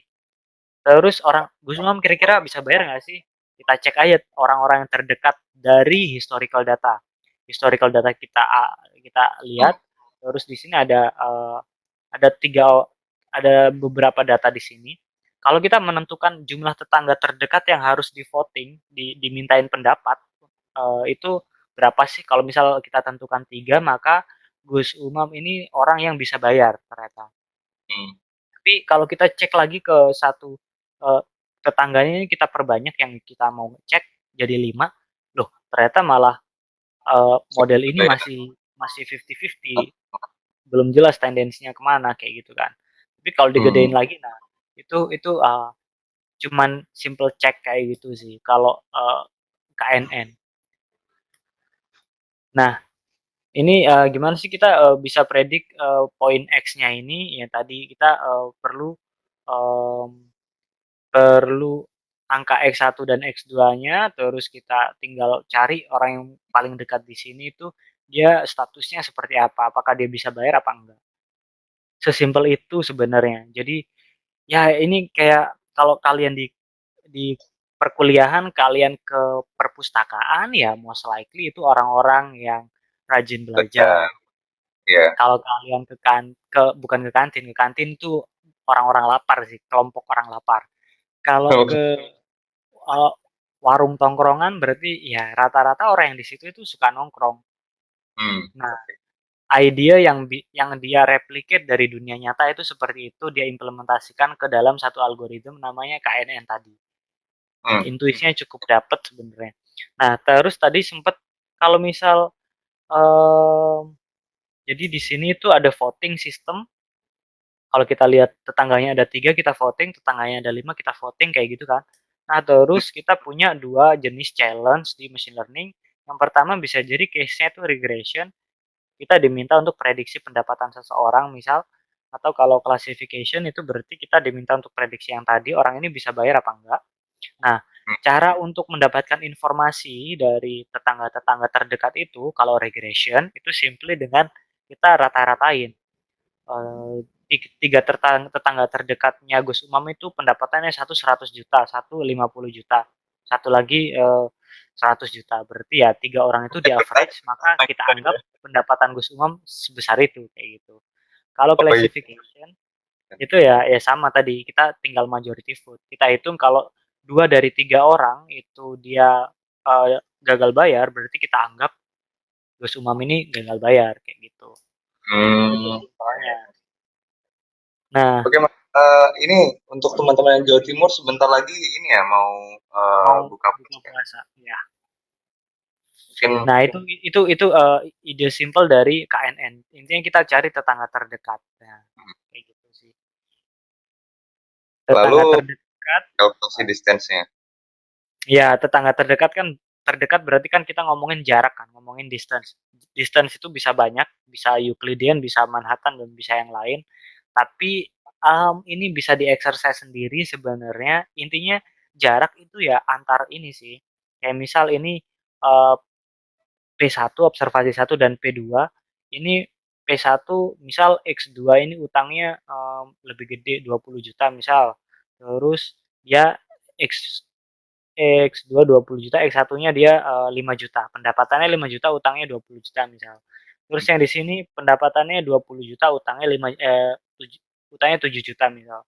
Terus Gus Umam kira-kira bisa bayar nggak sih? Kita cek aja orang-orang yang terdekat dari historical data. Historical data kita lihat. Terus di sini ada ada beberapa data di sini. Kalau kita menentukan jumlah tetangga terdekat yang harus di voting, dimintain pendapat, itu berapa sih? Kalau misal kita tentukan 3, maka Gus Umam ini orang yang bisa bayar ternyata. Hmm. Tapi kalau kita cek lagi ke satu uh, tetangganya ini kita perbanyak yang kita mau cek jadi 5, loh ternyata malah model ini Bayar. masih masih 50-50, belum jelas tendensinya kemana kayak gitu kan. Tapi kalau digedein Hmm. lagi, nah itu cuman simple check kayak gitu sih kalau KNN. Nah, ini gimana sih kita bisa predik poin X-nya ini? Ya tadi kita em, perlu angka X1 dan X2-nya, terus kita tinggal cari orang yang paling dekat di sini itu dia statusnya seperti apa, apakah dia bisa bayar apa enggak. Sesimpel itu sebenarnya. Jadi ya ini kayak kalau kalian di perkuliahan kalian ke perpustakaan ya most likely itu orang-orang yang rajin belajar. Benar. Ya. Kalau kalian bukan ke kantin tuh orang-orang lapar sih, kelompok orang lapar. Kalau Oke. ke uh, warung tongkrongan berarti ya rata-rata orang yang di situ itu suka nongkrong. Hmm. Nah, idea yang dia replicate dari dunia nyata itu seperti itu dia implementasikan ke dalam satu algoritma namanya KNN tadi. Hmm. Intuisinya cukup dapet sebenarnya. Nah, terus tadi sempat kalau misal um, jadi di sini itu ada voting system. Kalau kita lihat tetangganya ada 3 kita voting, tetangganya ada 5 kita voting kayak gitu kan. Nah, terus kita punya 2 jenis challenge di machine learning. Yang pertama bisa jadi case-nya itu regression. Kita diminta untuk prediksi pendapatan seseorang misal, atau kalau classification itu berarti kita diminta untuk prediksi yang tadi orang ini bisa bayar apa enggak. Nah, cara untuk mendapatkan informasi dari tetangga-tetangga terdekat itu kalau regression itu simply dengan kita rata-ratain. Eh, tiga tetangga terdekatnya Gus Umam itu pendapatannya satu 100 juta, satu 50 juta, satu lagi 100 juta. Berarti ya 3 orang itu di average, maka kita anggap pendapatan Gus Umam sebesar itu kayak gitu. Kalau Oh iya. classification itu ya sama tadi kita tinggal majority vote. Kita hitung kalau 2 dari 3 orang itu dia gagal bayar, berarti kita anggap Gus Umam ini gagal bayar kayak gitu. Itu Hmm. simpelnya. Nah, Oke, Mas. Ini untuk teman-teman yang Jawa Timur sebentar lagi ini ya mau mau buka buka puasa. puasa, ya. Mungkin Nah, itu ide simple dari KNN. Intinya kita cari tetangga terdekat. Nah, kayak gitu sih. Tetangga lalu terdekat, kalkulasi distance-nya. ya tetangga terdekat kan terdekat berarti kan kita ngomongin jarak kan, ngomongin distance. Distance itu bisa banyak, bisa Euclidean, bisa Manhattan dan bisa yang lain. Tapi ini bisa di-exercise sendiri sebenarnya. Intinya jarak itu ya antar ini sih. Kayak misal ini uh, P1 observasi 1 dan P2 ini P1 misal X2 ini utangnya lebih gede 20 juta misal. Terus dia X X2 20 juta, X1-nya dia 5 juta. Pendapatannya 5 juta, utangnya 20 juta misal. Terus yang di sini pendapatannya 20 juta, utangnya 7, utangnya 7 juta misal.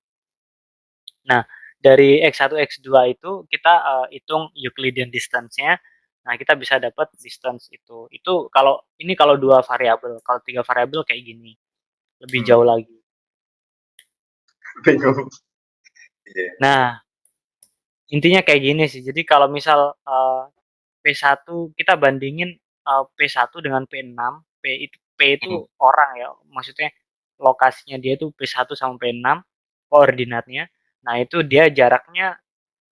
Nah, dari X1 X2 itu kita hitung Euclidean distance-nya. Nah, kita bisa dapat distance itu. Itu kalau 2 variabel, kalau 3 variabel kayak gini. Lebih Hmm. jauh lagi. Bingung. Iya. Nah, intinya kayak gini sih. Jadi kalau misal P1 kita bandingin P1 dengan P6, P itu Hmm. orang ya. Maksudnya lokasinya dia itu P1 sama P6 koordinatnya. Nah, itu dia jaraknya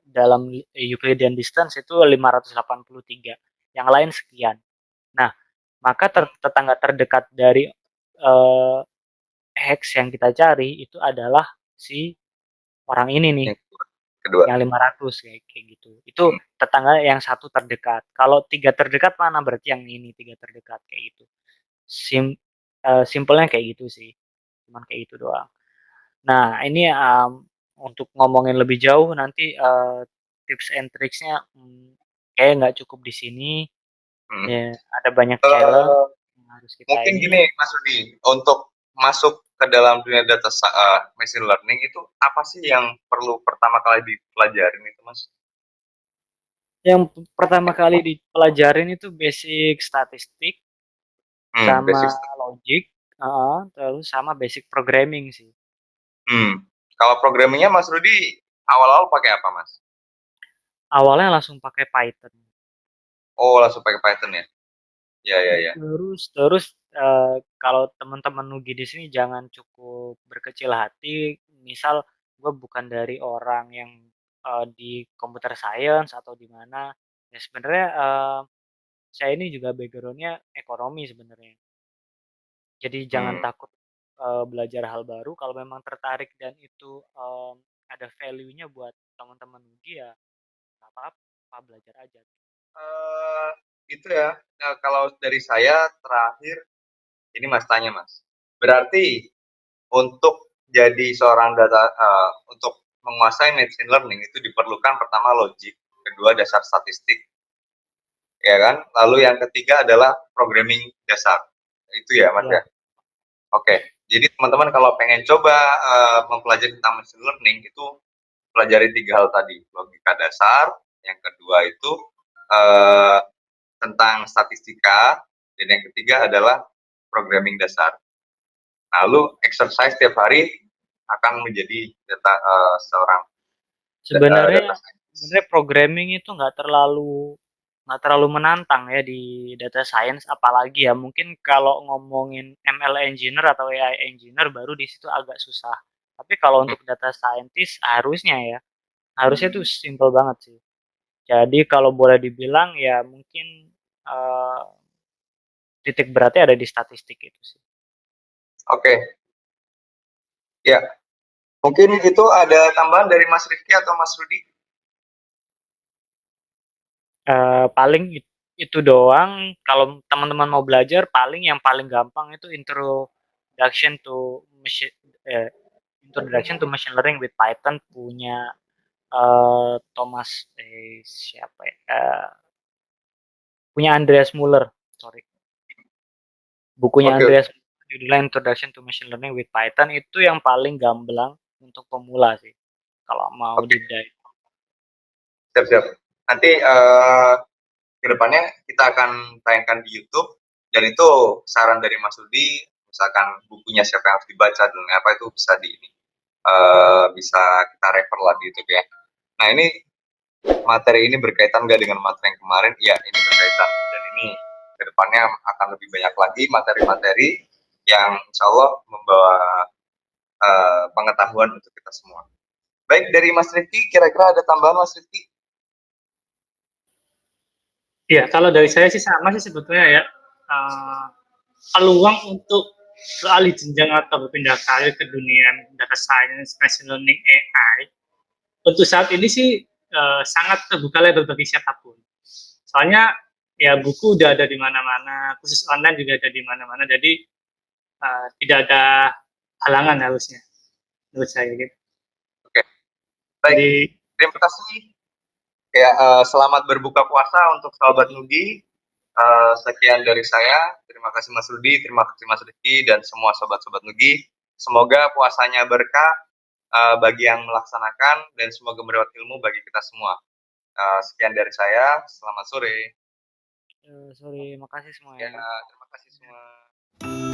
dalam Euclidean distance itu 583. Yang lain sekian. Nah, maka tetangga terdekat dari eh, hex yang kita cari itu adalah si orang ini nih, Yang kedua. yang 500 kayak gitu. Itu Hmm. tetangga yang satu terdekat. Kalau 3 terdekat mana berarti yang ini 3 terdekat kayak gitu. Simpelnya kayak gitu sih. Cuman kayak gitu doang. Nah, ini untuk ngomongin lebih jauh nanti tips and tricksnya kayak nggak cukup di sini. Hmm. Ya, ada banyak challenge Eh, yang harus kita Mungkin ini. gini, Mas Rudi, untuk masuk ke dalam dunia machine learning itu apa sih yang perlu pertama kali dipelajarin itu, Mas? Yang pertama kali dipelajarin itu basic statistik sama Basic. logic, terus sama basic programming sih. Kalau programmingnya Mas Rudi awal-awal pakai apa, Mas? Awalnya langsung pakai Python. Oh, langsung pakai Python ya? Ya, ya, ya. Terus kalau teman-teman Nugi di sini jangan cukup berkecil hati. Misal gue bukan dari orang yang di computer science atau di mana. Ya sebenarnya saya ini juga backgroundnya ekonomi sebenarnya. Jadi jangan Hmm. takut belajar hal baru. Kalau memang tertarik dan itu ada value-nya buat teman-teman Nugi ya nggak apa-apa belajar aja. Eh, itu ya. Nah, kalau dari saya terakhir, ini Mas tanya Mas. Berarti untuk jadi seorang untuk menguasai machine learning itu diperlukan pertama logik, kedua dasar statistik, ya kan? Lalu yang ketiga adalah programming dasar. Itu ya Mas Ya, ya. Oke. Jadi teman-teman kalau pengen coba mempelajari tentang machine learning itu pelajari tiga hal tadi, logika dasar, yang kedua itu eh, tentang statistika, dan yang ketiga adalah programming dasar. Lalu exercise tiap hari akan menjadi seorang sebenarnya data scientist. sebenarnya programming itu nggak terlalu menantang ya di data science apalagi ya mungkin kalau ngomongin ML engineer atau AI engineer baru di situ agak susah. Tapi kalau untuk data scientist harusnya tuh simple banget sih. Jadi kalau boleh dibilang ya mungkin eh, titik beratnya ada di statistik itu sih. Oke, ya. Mungkin itu ada tambahan dari Mas Rifki atau Mas Rudi? Paling itu doang. Kalau teman-teman mau belajar, paling yang paling gampang itu eh, introduction to machine learning with Python punya Thomas siapa ya? Punya Andreas Muller, sorry. Bukunya Oke, oke. Andreas judulnya Introduction to Machine Learning with Python itu yang paling gamblang untuk pemula sih. Kalau mau Oke, deep dive. siap-siap. Nanti kedepannya kita akan tayangkan di YouTube, dan itu saran dari Mas Rudi, misalkan bukunya siapa yang harus dibaca dan apa itu bisa bisa kita refer lah di YouTube ya. Nah ini materi ini berkaitan nggak dengan materi yang kemarin? Iya, ini berkaitan, dan ini kedepannya akan lebih banyak lagi materi-materi yang insya Allah membawa pengetahuan untuk kita semua. Baik, dari Mas Rifki, kira-kira ada tambahan Mas Rifki? Ya, kalau dari saya sih sama sih sebetulnya ya. Uh, Peluang untuk beralih jenjang atau berpindah karir ke dunia data science, machine learning, AI, untuk saat ini sih sangat terbuka lebar bagi siapapun. Soalnya ya buku udah ada di mana-mana, khusus online juga ada di mana-mana, jadi tidak ada halangan harusnya menurut saya gitu. Oke, baik. Jadi Terima kasih. Ya, selamat berbuka puasa untuk sahabat Nugi. Sekian dari saya. Terima kasih Mas Rudi, terima kasih Mas Rifki, dan semua sobat-sobat Nugi. Semoga puasanya berkah bagi yang melaksanakan, dan semoga mendapat ilmu bagi kita semua. Sekian dari saya. Selamat sore. Sorry, makasih Ya, semuanya. terima kasih semua.